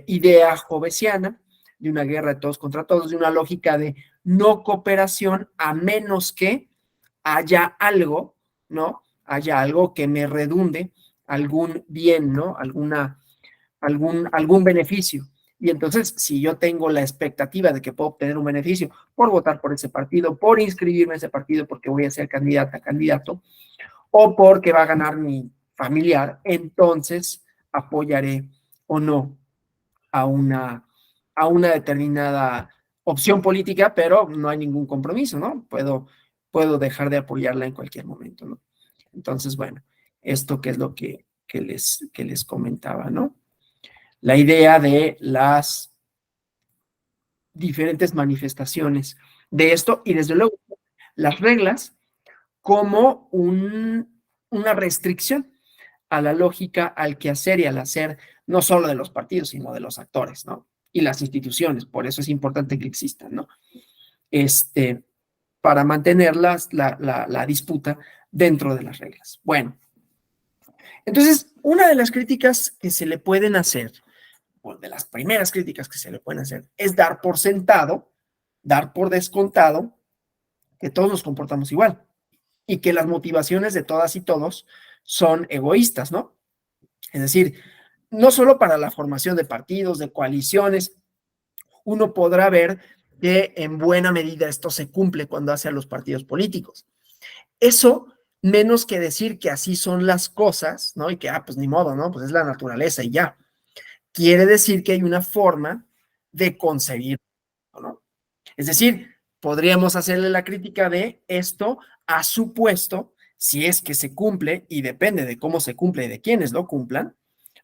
idea hobbesiana, de una guerra de todos contra todos, de una lógica de no cooperación a menos que haya algo, ¿no? Haya algo que me redunde algún bien, ¿no? Algún beneficio. Y entonces, si yo tengo la expectativa de que puedo obtener un beneficio por votar por ese partido, por inscribirme en ese partido porque voy a ser candidata, candidato, o porque va a ganar mi familiar, entonces apoyaré o no a una determinada opción política, pero no hay ningún compromiso, ¿no? Puedo dejar de apoyarla en cualquier momento, ¿no? Entonces, bueno, esto que es lo que les comentaba, ¿no? La idea de las diferentes manifestaciones de esto y desde luego las reglas como una restricción a la lógica, al quehacer y al hacer no solo de los partidos, sino de los actores, ¿no? Y las instituciones, por eso es importante que existan, ¿no? Para mantener la disputa dentro de las reglas. Bueno, entonces, una de las críticas que se le pueden hacer, o de las primeras críticas que se le pueden hacer, es dar por sentado, dar por descontado que todos nos comportamos igual y que las motivaciones de todas y todos son egoístas, ¿no? Es decir, no solo para la formación de partidos, de coaliciones, uno podrá ver que en buena medida esto se cumple cuando hace a los partidos políticos. Eso, menos que decir que así son las cosas, ¿no? Y que, pues ni modo, ¿no? Pues es la naturaleza y ya. Quiere decir que hay una forma de concebir, ¿no? Es decir, podríamos hacerle la crítica de esto a supuesto, si es que se cumple, y depende de cómo se cumple y de quiénes lo cumplan,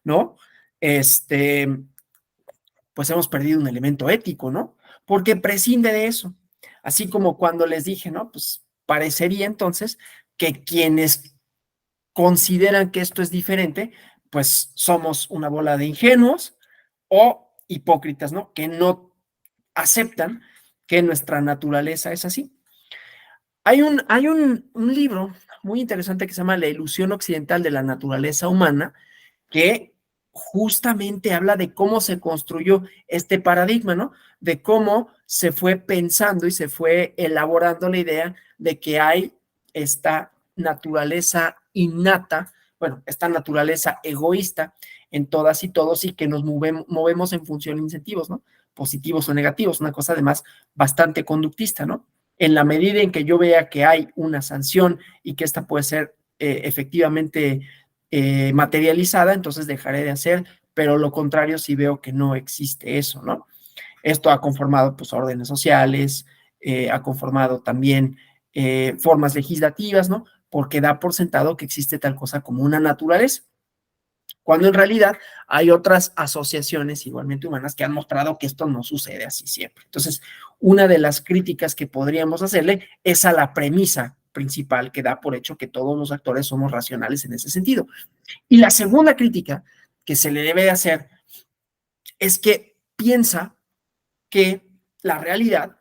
¿no? Pues hemos perdido un elemento ético, ¿no? Porque prescinde de eso. Así como cuando les dije, ¿no? Pues parecería entonces que quienes consideran que esto es diferente, pues somos una bola de ingenuos o hipócritas, ¿no? Que no aceptan que nuestra naturaleza es así. Hay un libro muy interesante que se llama La ilusión occidental de la naturaleza humana, que justamente habla de cómo se construyó este paradigma, ¿no? De cómo se fue pensando y se fue elaborando la idea de que hay esta naturaleza innata, bueno, esta naturaleza egoísta en todas y todos y que nos movemos en función de incentivos, ¿no? Positivos o negativos, una cosa además bastante conductista, ¿no? En la medida en que yo vea que hay una sanción y que esta puede ser efectivamente materializada, entonces dejaré de hacer, pero lo contrario si veo que no existe eso, ¿no? Esto ha conformado pues órdenes sociales, ha conformado también formas legislativas, ¿no? Porque da por sentado que existe tal cosa como una naturaleza. cuando en realidad hay otras asociaciones igualmente humanas que han mostrado que esto no sucede así siempre. Entonces, una de las críticas que podríamos hacerle es a la premisa principal que da por hecho que todos los actores somos racionales en ese sentido. Y la segunda crítica que se le debe de hacer es que piensa que la realidad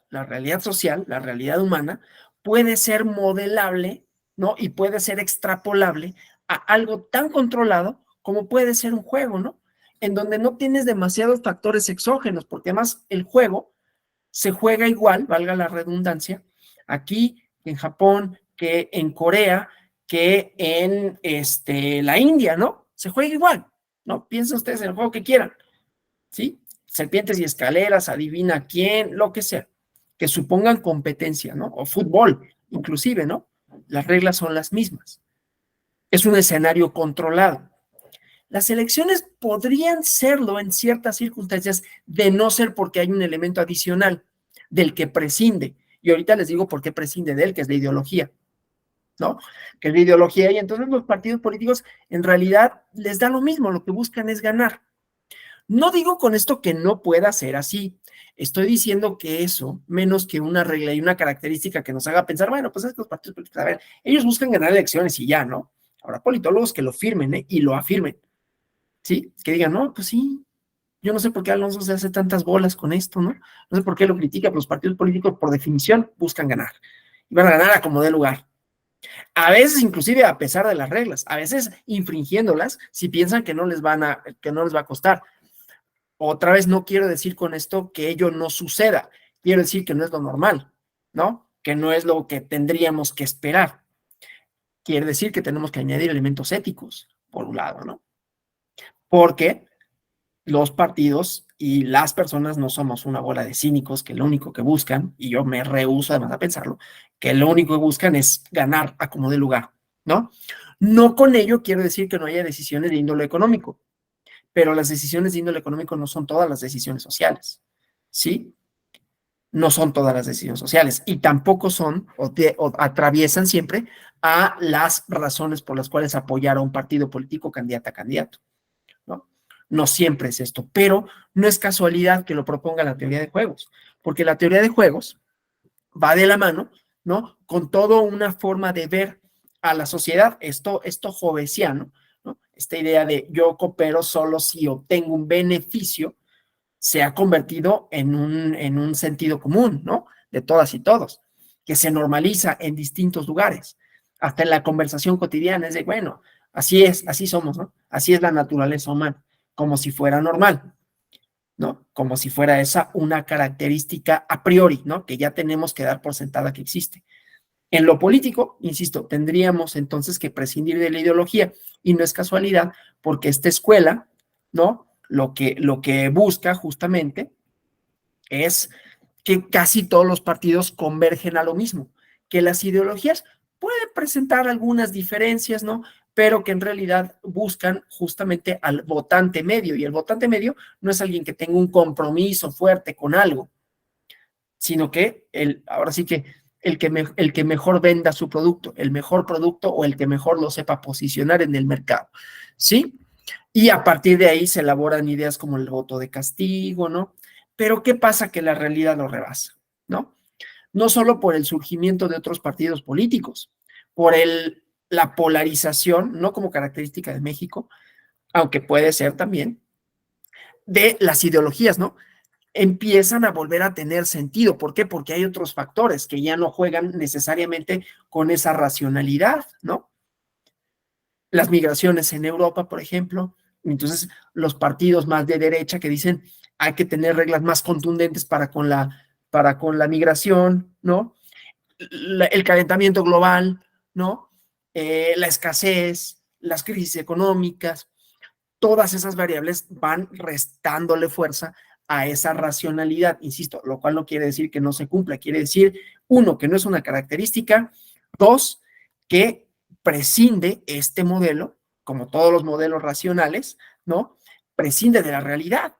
social, la realidad humana, puede ser modelable, ¿no? Y puede ser extrapolable a algo tan controlado como puede ser un juego, ¿no? En donde no tienes demasiados factores exógenos, porque además el juego se juega igual, valga la redundancia, aquí, en Japón, que en Corea, que en la India, ¿no? Se juega igual, ¿no? Piensen ustedes en el juego que quieran, ¿sí? Serpientes y escaleras, adivina quién, lo que sea, que supongan competencia, ¿no? O fútbol, inclusive, ¿no? Las reglas son las mismas. Es un escenario controlado. Las elecciones podrían serlo en ciertas circunstancias, de no ser porque hay un elemento adicional del que prescinde. Y ahorita les digo por qué prescinde de él, que es la ideología, ¿no? Que es la ideología, y entonces los partidos políticos en realidad les da lo mismo, lo que buscan es ganar. No digo con esto que no pueda ser así. Estoy diciendo que eso, menos que una regla y una característica que nos haga pensar, bueno, pues es que los partidos políticos, a ver, ellos buscan ganar elecciones y ya, ¿no? Habrá politólogos que lo firmen, ¿eh? Y lo afirmen, ¿sí? Que digan, no, pues sí, yo no sé por qué Alonso se hace tantas bolas con esto, ¿no? No sé por qué lo critica, pero los partidos políticos, por definición, buscan ganar. Y van a ganar a como dé lugar. A veces, inclusive, a pesar de las reglas, a veces infringiéndolas, si piensan que no les va a costar. Otra vez, no quiero decir con esto que ello no suceda, quiero decir que no es lo normal, ¿no? Que no es lo que tendríamos que esperar. Quiere decir que tenemos que añadir elementos éticos, por un lado, ¿no? Porque los partidos y las personas no somos una bola de cínicos que lo único que buscan, y yo me rehúso además a pensarlo, que lo único que buscan es ganar a como dé lugar, ¿no? No con ello quiero decir que no haya decisiones de índole económico, pero las decisiones de índole económico no son todas las decisiones sociales, ¿sí? No son todas las decisiones sociales y tampoco son o atraviesan siempre a las razones por las cuales apoyar a un partido político candidato a candidato, ¿no? No siempre es esto, pero no es casualidad que lo proponga la teoría de juegos, porque la teoría de juegos va de la mano, ¿no? Con toda una forma de ver a la sociedad, esto hobbesiano, ¿no? Esta idea de yo coopero solo si obtengo un beneficio, se ha convertido en un sentido común, ¿no? De todas y todos, que se normaliza en distintos lugares, hasta en la conversación cotidiana, es de, bueno, así es, así somos, ¿no? Así es la naturaleza humana, como si fuera normal, ¿no? Como si fuera esa una característica a priori, ¿no? Que ya tenemos que dar por sentada que existe. En lo político, insisto, tendríamos entonces que prescindir de la ideología, y no es casualidad porque esta escuela, ¿no? Lo que busca justamente es que casi todos los partidos convergen a lo mismo, que las ideologías pueden presentar algunas diferencias, ¿no? Pero que en realidad buscan justamente al votante medio, y el votante medio no es alguien que tenga un compromiso fuerte con algo, sino que ahora sí que el que mejor venda su producto, el mejor producto o el que mejor lo sepa posicionar en el mercado, ¿sí? Y a partir de ahí se elaboran ideas como el voto de castigo, ¿no? Pero ¿qué pasa? Que la realidad lo rebasa, ¿no? No solo por el surgimiento de otros partidos políticos, por la polarización, no como característica de México, aunque puede ser también, de las ideologías, ¿no? Empiezan a volver a tener sentido. ¿Por qué? Porque hay otros factores que ya no juegan necesariamente con esa racionalidad, ¿no? Las migraciones en Europa, por ejemplo. Entonces, los partidos más de derecha que dicen hay que tener reglas más contundentes para con la migración, ¿no? El calentamiento global, ¿no? La escasez, las crisis económicas, todas esas variables van restándole fuerza a esa racionalidad, insisto, lo cual no quiere decir que no se cumpla, quiere decir, uno, que no es una característica, dos, que prescinde este modelo, como todos los modelos racionales, ¿no? Prescinde de la realidad,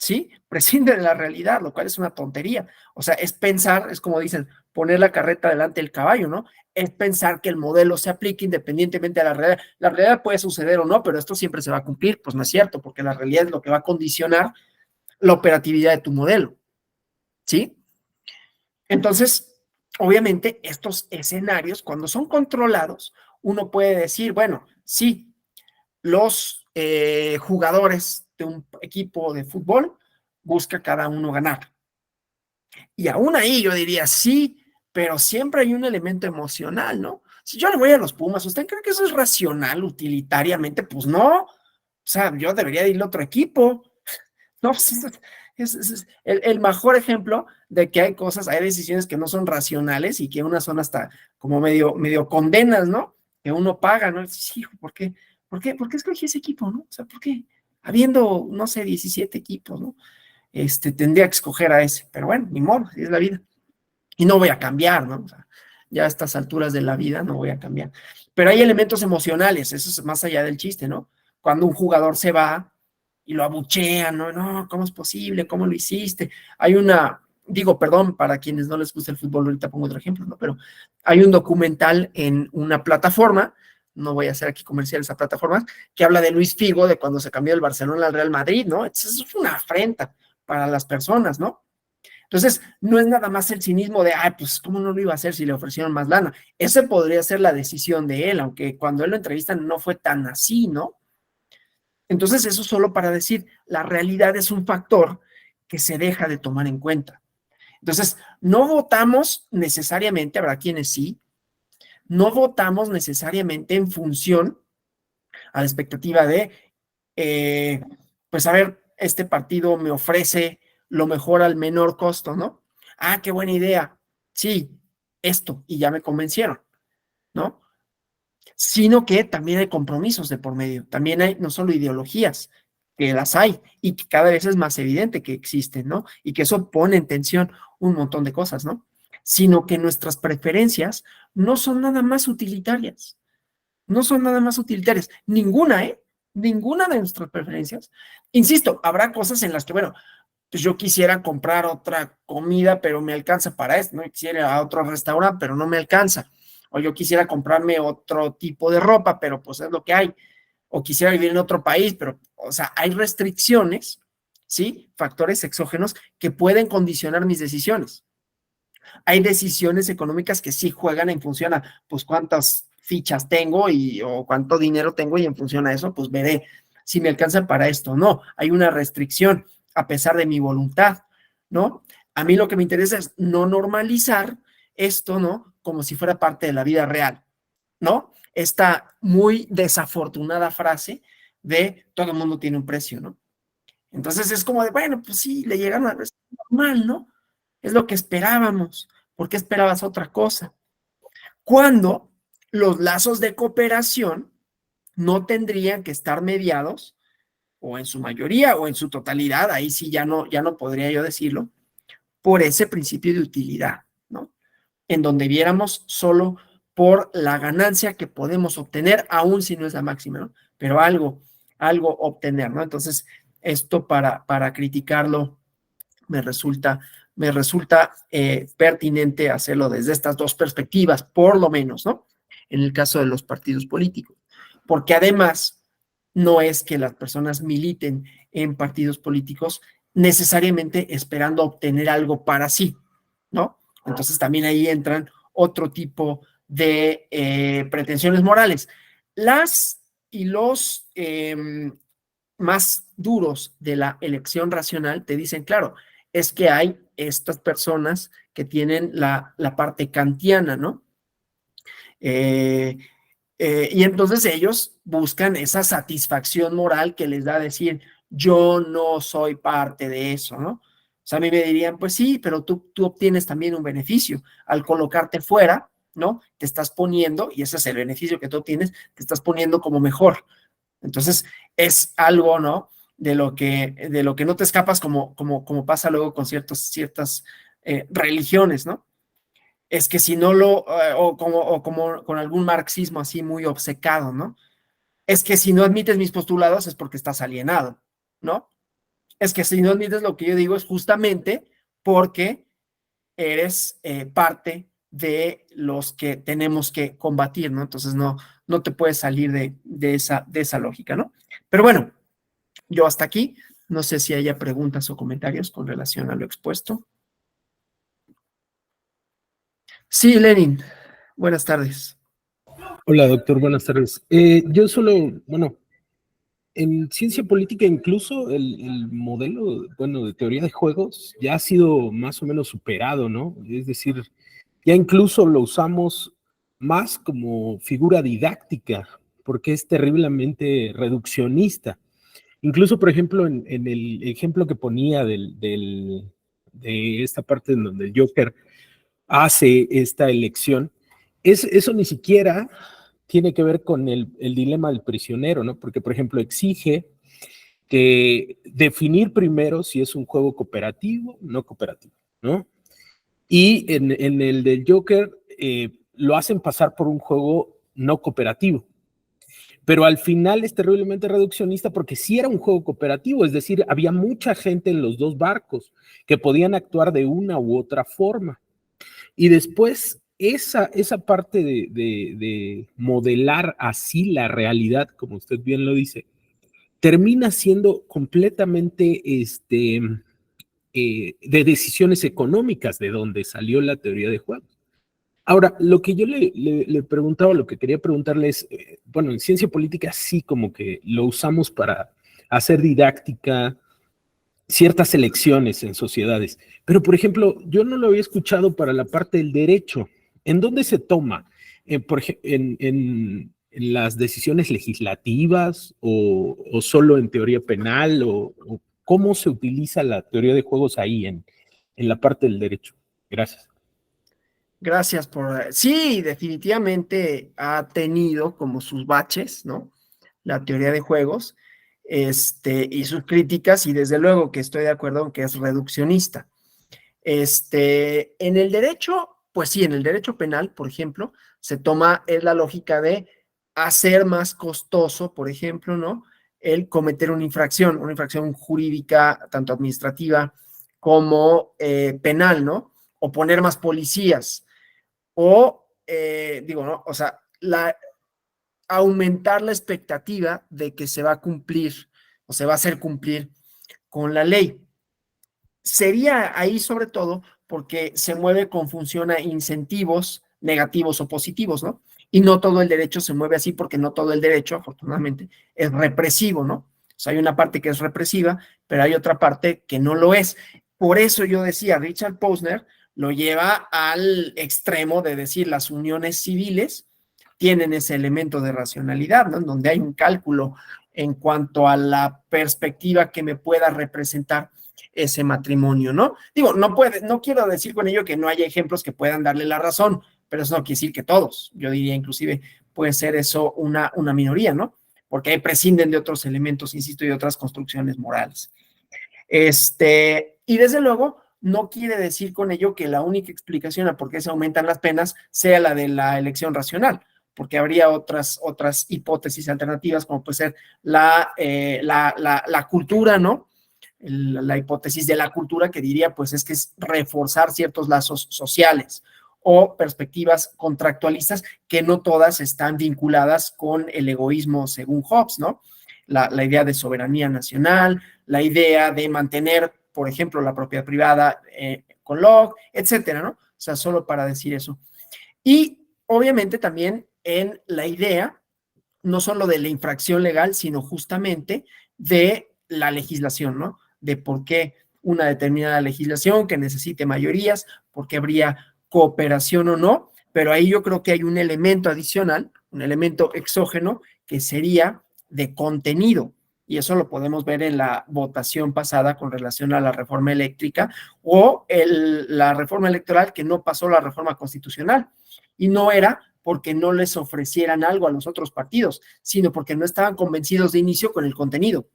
¿sí? Prescinde de la realidad, lo cual es una tontería. O sea, es pensar, es como dicen, poner la carreta delante del caballo, ¿no? Es pensar que el modelo se aplique independientemente de la realidad. La realidad puede suceder o no, pero esto siempre se va a cumplir. Pues no es cierto, porque la realidad es lo que va a condicionar la operatividad de tu modelo, ¿sí? Entonces, obviamente, estos escenarios, cuando son controlados, uno puede decir, bueno, sí, los jugadores de un equipo de fútbol busca cada uno ganar. Y aún ahí yo diría, sí, pero siempre hay un elemento emocional, ¿no? Si yo le voy a los Pumas, ¿usted cree que eso es racional, utilitariamente? Pues no. O sea, yo debería irle a otro equipo. No, pues es el mejor ejemplo de que hay cosas, hay decisiones que no son racionales y que unas son hasta como medio condenas, ¿no? Que uno paga, ¿no? Sí, hijo, ¿por qué? ¿Por qué escogí ese equipo, no? O sea, ¿por qué? Habiendo, no sé, 17 equipos, ¿no? Tendría que escoger a ese, pero bueno, ni modo, así es la vida. Y no voy a cambiar, ¿no? O sea, ya a estas alturas de la vida no voy a cambiar. Pero hay elementos emocionales, eso es más allá del chiste, ¿no? Cuando un jugador se va y lo abuchean, ¿no? No, ¿cómo es posible? ¿Cómo lo hiciste? Hay digo, perdón, para quienes no les gusta el fútbol, ahorita pongo otro ejemplo, ¿no? Pero hay un documental en una plataforma, no voy a hacer aquí comercial esa plataforma, que habla de Luis Figo, de cuando se cambió del Barcelona al Real Madrid, ¿no? Eso es una afrenta para las personas, ¿no? Entonces, no es nada más el cinismo de, ay, pues, ¿cómo no lo iba a hacer si le ofrecieron más lana? Esa podría ser la decisión de él, aunque cuando él lo entrevistan no fue tan así, ¿no? Entonces, eso solo para decir, la realidad es un factor que se deja de tomar en cuenta. Entonces, no votamos necesariamente, habrá quienes sí, no votamos necesariamente en función a la expectativa de, pues, a ver, este partido me ofrece lo mejor al menor costo, ¿no? Ah, qué buena idea. Sí, esto, y ya me convencieron, ¿no? Sino que también hay compromisos de por medio, también hay no solo ideologías, que las hay y que cada vez es más evidente que existen, ¿no? Y que eso pone en tensión un montón de cosas, ¿no? Sino que nuestras preferencias no son nada más utilitarias, no son nada más utilitarias, ninguna, ¿eh? Ninguna de nuestras preferencias. Insisto, habrá cosas en las que, bueno, pues yo quisiera comprar otra comida, pero me alcanza para esto, ¿no? Quisiera ir a otro restaurante, pero no me alcanza. O yo quisiera comprarme otro tipo de ropa, pero pues es lo que hay. O quisiera vivir en otro país, pero, o sea, hay restricciones, ¿sí? Factores exógenos que pueden condicionar mis decisiones. Hay decisiones económicas que sí juegan en función a, pues, cuántas fichas tengo o cuánto dinero tengo y en función a eso, pues veré si me alcanza para esto o no. Hay una restricción a pesar de mi voluntad, ¿no? A mí lo que me interesa es no normalizar esto, ¿no? Como si fuera parte de la vida real, ¿no? Esta muy desafortunada frase de todo el mundo tiene un precio, ¿no? Entonces es como de, bueno, pues sí, le llegaron a es normal, ¿no? Es lo que esperábamos. ¿Por qué esperabas otra cosa? Cuando los lazos de cooperación no tendrían que estar mediados, o en su mayoría, o en su totalidad, ahí sí ya no podría yo decirlo, por ese principio de utilidad, ¿no? En donde viéramos solo por la ganancia que podemos obtener, aún si no es la máxima, ¿no? Pero algo obtener, ¿no? Entonces, esto para criticarlo me resulta pertinente hacerlo desde estas dos perspectivas, por lo menos, ¿no? En el caso de los partidos políticos. Porque además, no es que las personas militen en partidos políticos necesariamente esperando obtener algo para sí, ¿no? Entonces también ahí entran otro tipo de pretensiones morales. Las y los más duros de la elección racional te dicen, claro, es que hay estas personas que tienen la parte kantiana, ¿no? Y entonces ellos buscan esa satisfacción moral que les da decir, yo no soy parte de eso, ¿no? O sea, a mí me dirían, pues sí, pero tú obtienes también un beneficio. Al colocarte fuera, ¿no? Te estás poniendo, y ese es el beneficio que tú obtienes, te estás poniendo como mejor. Entonces, es algo, ¿no? De lo que no te escapas como pasa luego con ciertas religiones, ¿no? Es que si no o como con algún marxismo así muy obcecado, ¿no? Es que si no admites mis postulados es porque estás alienado, ¿no? Es que si no admites lo que yo digo es justamente porque eres parte de los que tenemos que combatir, ¿no? Entonces no te puedes salir de esa lógica, ¿no? Pero bueno, yo hasta aquí. No sé si haya preguntas o comentarios con relación a lo expuesto. Sí, Lenin. Buenas tardes. Hola, doctor, buenas tardes. Yo solo, bueno, en ciencia política incluso el modelo, bueno, de teoría de juegos ya ha sido más o menos superado, ¿no? Es decir, ya incluso lo usamos más como figura didáctica, porque es terriblemente reduccionista. Incluso, por ejemplo, en el ejemplo que ponía de esta parte en donde el Joker hace esta elección, eso ni siquiera tiene que ver con el dilema del prisionero, ¿no? Porque, por ejemplo, exige que definir primero si es un juego cooperativo o no cooperativo, ¿no? Y en el del Joker lo hacen pasar por un juego no cooperativo. Pero al final es terriblemente reduccionista porque sí era un juego cooperativo, es decir, había mucha gente en los dos barcos que podían actuar de una u otra forma. Y después esa parte de modelar así la realidad, como usted bien lo dice, termina siendo completamente de decisiones económicas de donde salió la teoría de juegos. Ahora, lo que yo le preguntaba, lo que quería preguntarle es, bueno, en ciencia política sí como que lo usamos para hacer didáctica, ciertas elecciones en sociedades. Pero, por ejemplo, yo no lo había escuchado para la parte del derecho. ¿En dónde se toma? En las decisiones legislativas o solo en teoría penal? O cómo se utiliza la teoría de juegos ahí en la parte del derecho? Gracias. Gracias por... Sí, definitivamente ha tenido como sus baches, ¿no? La teoría de juegos, y sus críticas, y desde luego que estoy de acuerdo en que es reduccionista. En el derecho, pues sí, en el derecho penal, por ejemplo, es la lógica de hacer más costoso, por ejemplo, ¿no? El cometer una infracción jurídica, tanto administrativa como penal, ¿no? O poner más policías, o, ¿no? O sea, aumentar la expectativa de que se va a cumplir o se va a hacer cumplir con la ley. Sería ahí sobre todo porque se mueve con función a incentivos negativos o positivos, ¿no? Y no todo el derecho se mueve así porque no todo el derecho, afortunadamente, es represivo, ¿no? O sea, hay una parte que es represiva, pero hay otra parte que no lo es. Por eso yo decía, Richard Posner lo lleva al extremo de decir las uniones civiles tienen ese elemento de racionalidad, ¿no? En donde hay un cálculo en cuanto a la perspectiva que me pueda representar ese matrimonio, ¿no? Digo, no quiero decir con ello que no haya ejemplos que puedan darle la razón, pero eso no quiere decir que todos. Yo diría inclusive puede ser eso una minoría, ¿no? Porque ahí prescinden de otros elementos, insisto, y de otras construcciones morales. Y desde luego, no quiere decir con ello que la única explicación a por qué se aumentan las penas sea la de la elección racional, porque habría otras hipótesis alternativas, como puede ser la cultura, ¿no? La hipótesis de la cultura que diría, pues es que es reforzar ciertos lazos sociales o perspectivas contractualistas que no todas están vinculadas con el egoísmo según Hobbes, ¿no? La idea de soberanía nacional, la idea de mantener, por ejemplo, la propiedad privada con Locke, etcétera, ¿no? O sea, solo para decir eso. Y obviamente también en la idea, no solo de la infracción legal, sino justamente de la legislación, ¿no? De por qué una determinada legislación que necesite mayorías, por qué habría cooperación o no, pero ahí yo creo que hay un elemento adicional, un elemento exógeno, que sería de contenido, y eso lo podemos ver en la votación pasada con relación a la reforma eléctrica o la reforma electoral que no pasó la reforma constitucional, y no era porque no les ofrecieran algo a los otros partidos, sino porque no estaban convencidos de inicio con el contenido.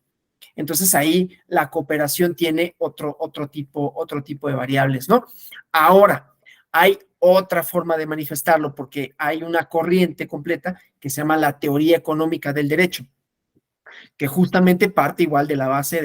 Entonces ahí la cooperación tiene otro tipo de variables, ¿no? Ahora, hay otra forma de manifestarlo porque hay una corriente completa que se llama la teoría económica del derecho, que justamente parte igual de la base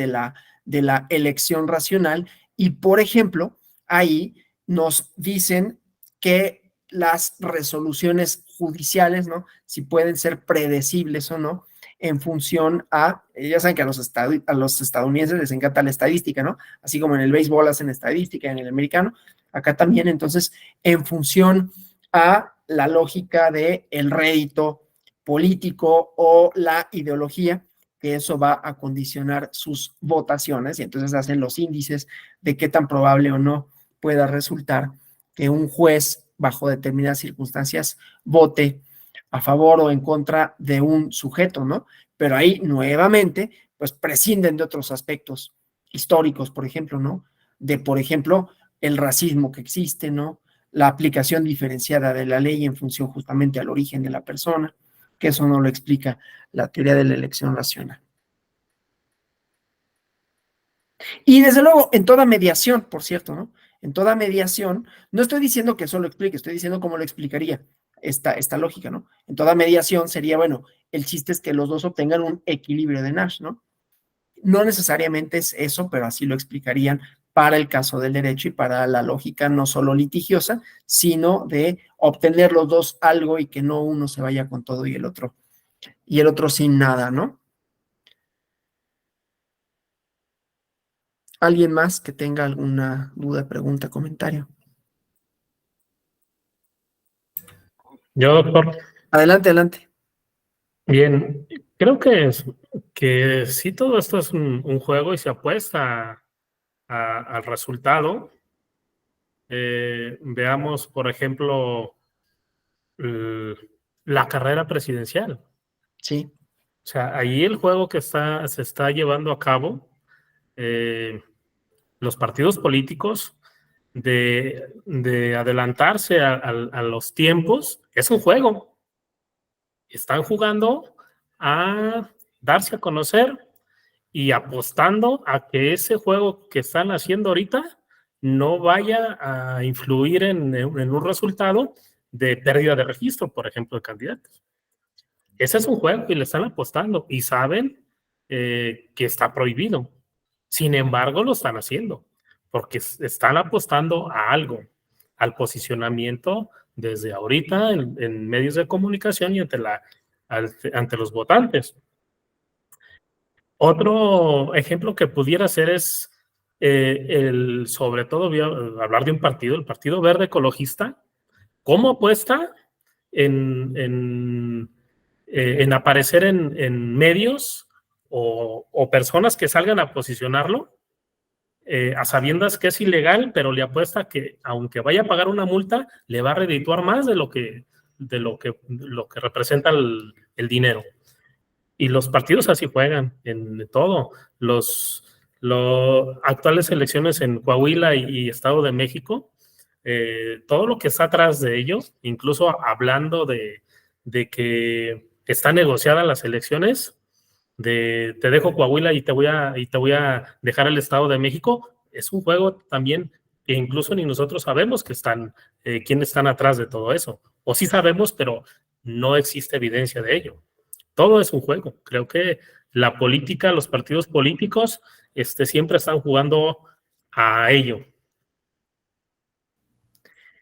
de la elección racional y, por ejemplo, ahí nos dicen que las resoluciones judiciales, ¿no? Si pueden ser predecibles o no, en función a, ya saben que a los estadounidenses les encanta la estadística, ¿no? Así como en el béisbol hacen estadística, en el americano, acá también, entonces, en función a la lógica de el rédito político o la ideología, que eso va a condicionar sus votaciones, y entonces hacen los índices de qué tan probable o no pueda resultar que un juez, bajo determinadas circunstancias, vote a favor o en contra de un sujeto, ¿no? Pero ahí, nuevamente, pues prescinden de otros aspectos históricos, por ejemplo, ¿no? De, por ejemplo, el racismo que existe, ¿no? La aplicación diferenciada de la ley en función justamente al origen de la persona, que eso no lo explica la teoría de la elección racional. Y desde luego, en toda mediación, por cierto, ¿no? En toda mediación, no estoy diciendo que eso lo explique, estoy diciendo cómo lo explicaría esta lógica, ¿no? En toda mediación sería, bueno, el chiste es que los dos obtengan un equilibrio de Nash, ¿no? No necesariamente es eso, pero así lo explicarían para el caso del derecho y para la lógica no solo litigiosa, sino de obtener los dos algo y que no uno se vaya con todo y el otro sin nada, ¿no? ¿Alguien más que tenga alguna duda, pregunta, comentario? Yo, doctor, Adelante, adelante. bien, creo que sí todo esto es un juego y se apuesta al resultado. Veamos, por ejemplo, la carrera presidencial. Sí. O sea, ahí el juego que se está llevando a cabo, los partidos políticos, de adelantarse a los tiempos, es un juego. Están jugando a darse a conocer y apostando a que ese juego que están haciendo ahorita no vaya a influir en un resultado de pérdida de registro, por ejemplo, de candidatos. Ese es un juego y le están apostando y saben que está prohibido. Sin embargo, lo están haciendo porque están apostando a algo, al posicionamiento desde ahorita en medios de comunicación y ante los votantes. Otro ejemplo que pudiera ser es sobre todo voy a hablar de un partido, el Partido Verde Ecologista, cómo apuesta en aparecer en medios o personas que salgan a posicionarlo a sabiendas que es ilegal, pero le apuesta que aunque vaya a pagar una multa, le va a redituar más de lo que representa el dinero. Y los partidos así juegan en todo. Las actuales elecciones en Coahuila y Estado de México, todo lo que está atrás de ello, incluso hablando de que están negociadas las elecciones, te dejo Coahuila y te voy a dejar el Estado de México, es un juego también que incluso ni nosotros sabemos quiénes están atrás de todo eso. O sí sabemos, pero no existe evidencia de ello. Todo es un juego. Creo que la política, los partidos políticos, siempre están jugando a ello.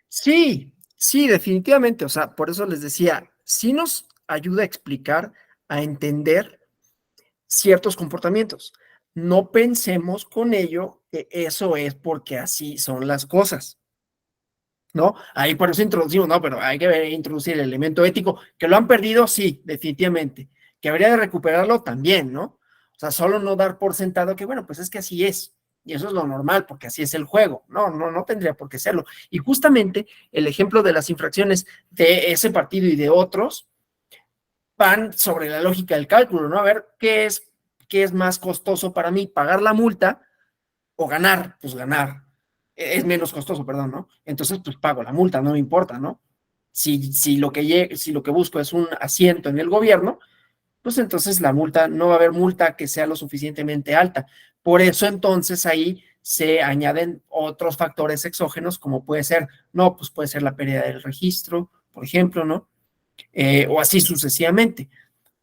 Sí, sí, definitivamente. O sea, por eso les decía, sí nos ayuda a explicar, a entender ciertos comportamientos. No pensemos con ello que eso es porque así son las cosas, ¿no? Ahí por eso introducimos, no, pero hay que introducir el elemento ético, que lo han perdido, sí, definitivamente. Que habría de recuperarlo también, ¿no? O sea, solo no dar por sentado que, bueno, pues es que así es. Y eso es lo normal, porque así es el juego. No tendría por qué serlo. Y justamente el ejemplo de las infracciones de ese partido y de otros van sobre la lógica del cálculo, ¿no? A ver, ¿qué es más costoso para mí? ¿Pagar la multa o ganar? Pues ganar. Es menos costoso, perdón, ¿no? Entonces, pues pago la multa, no me importa, ¿no? Si lo que busco es un asiento en el gobierno, pues entonces la multa, no va a haber multa que sea lo suficientemente alta. Por eso entonces ahí se añaden otros factores exógenos, como puede ser, pues puede ser la pérdida del registro, por ejemplo, ¿no? O así sucesivamente.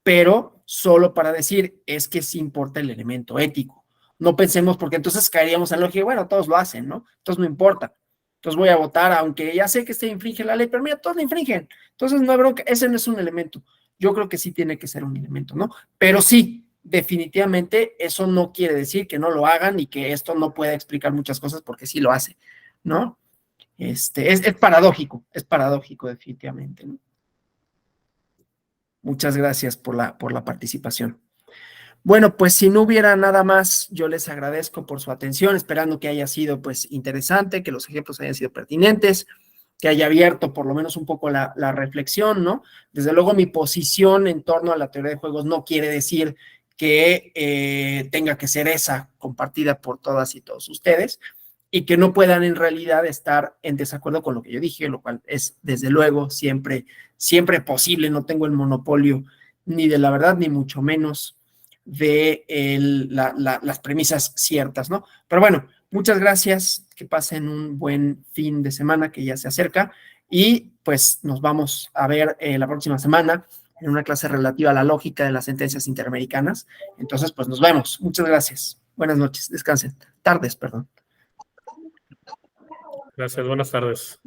Pero solo para decir, es que sí importa el elemento ético. No pensemos, porque entonces caeríamos en la lógica, bueno, todos lo hacen, ¿no? Entonces no importa. Entonces voy a votar, aunque ya sé que se infringe la ley, pero mira, todos la infringen. Entonces no hay bronca, ese no es un elemento. Yo creo que sí tiene que ser un elemento, ¿no? Pero sí, definitivamente eso no quiere decir que no lo hagan y que esto no pueda explicar muchas cosas, porque sí lo hace, ¿no? Es paradójico definitivamente, ¿no? Muchas gracias por la participación. Bueno, pues si no hubiera nada más, yo les agradezco por su atención, esperando que haya sido pues interesante, que los ejemplos hayan sido pertinentes, que haya abierto por lo menos un poco la reflexión, ¿no? Desde luego mi posición en torno a la teoría de juegos no quiere decir que tenga que ser esa compartida por todas y todos ustedes, y que no puedan en realidad estar en desacuerdo con lo que yo dije, lo cual es desde luego siempre posible. No tengo el monopolio ni de la verdad, ni mucho menos de las premisas ciertas, ¿no? Pero bueno, muchas gracias, que pasen un buen fin de semana que ya se acerca, y pues nos vamos a ver la próxima semana en una clase relativa a la lógica de las sentencias interamericanas. Entonces, pues nos vemos. Muchas gracias. Buenas noches, descansen. Tardes, perdón. Gracias, buenas tardes.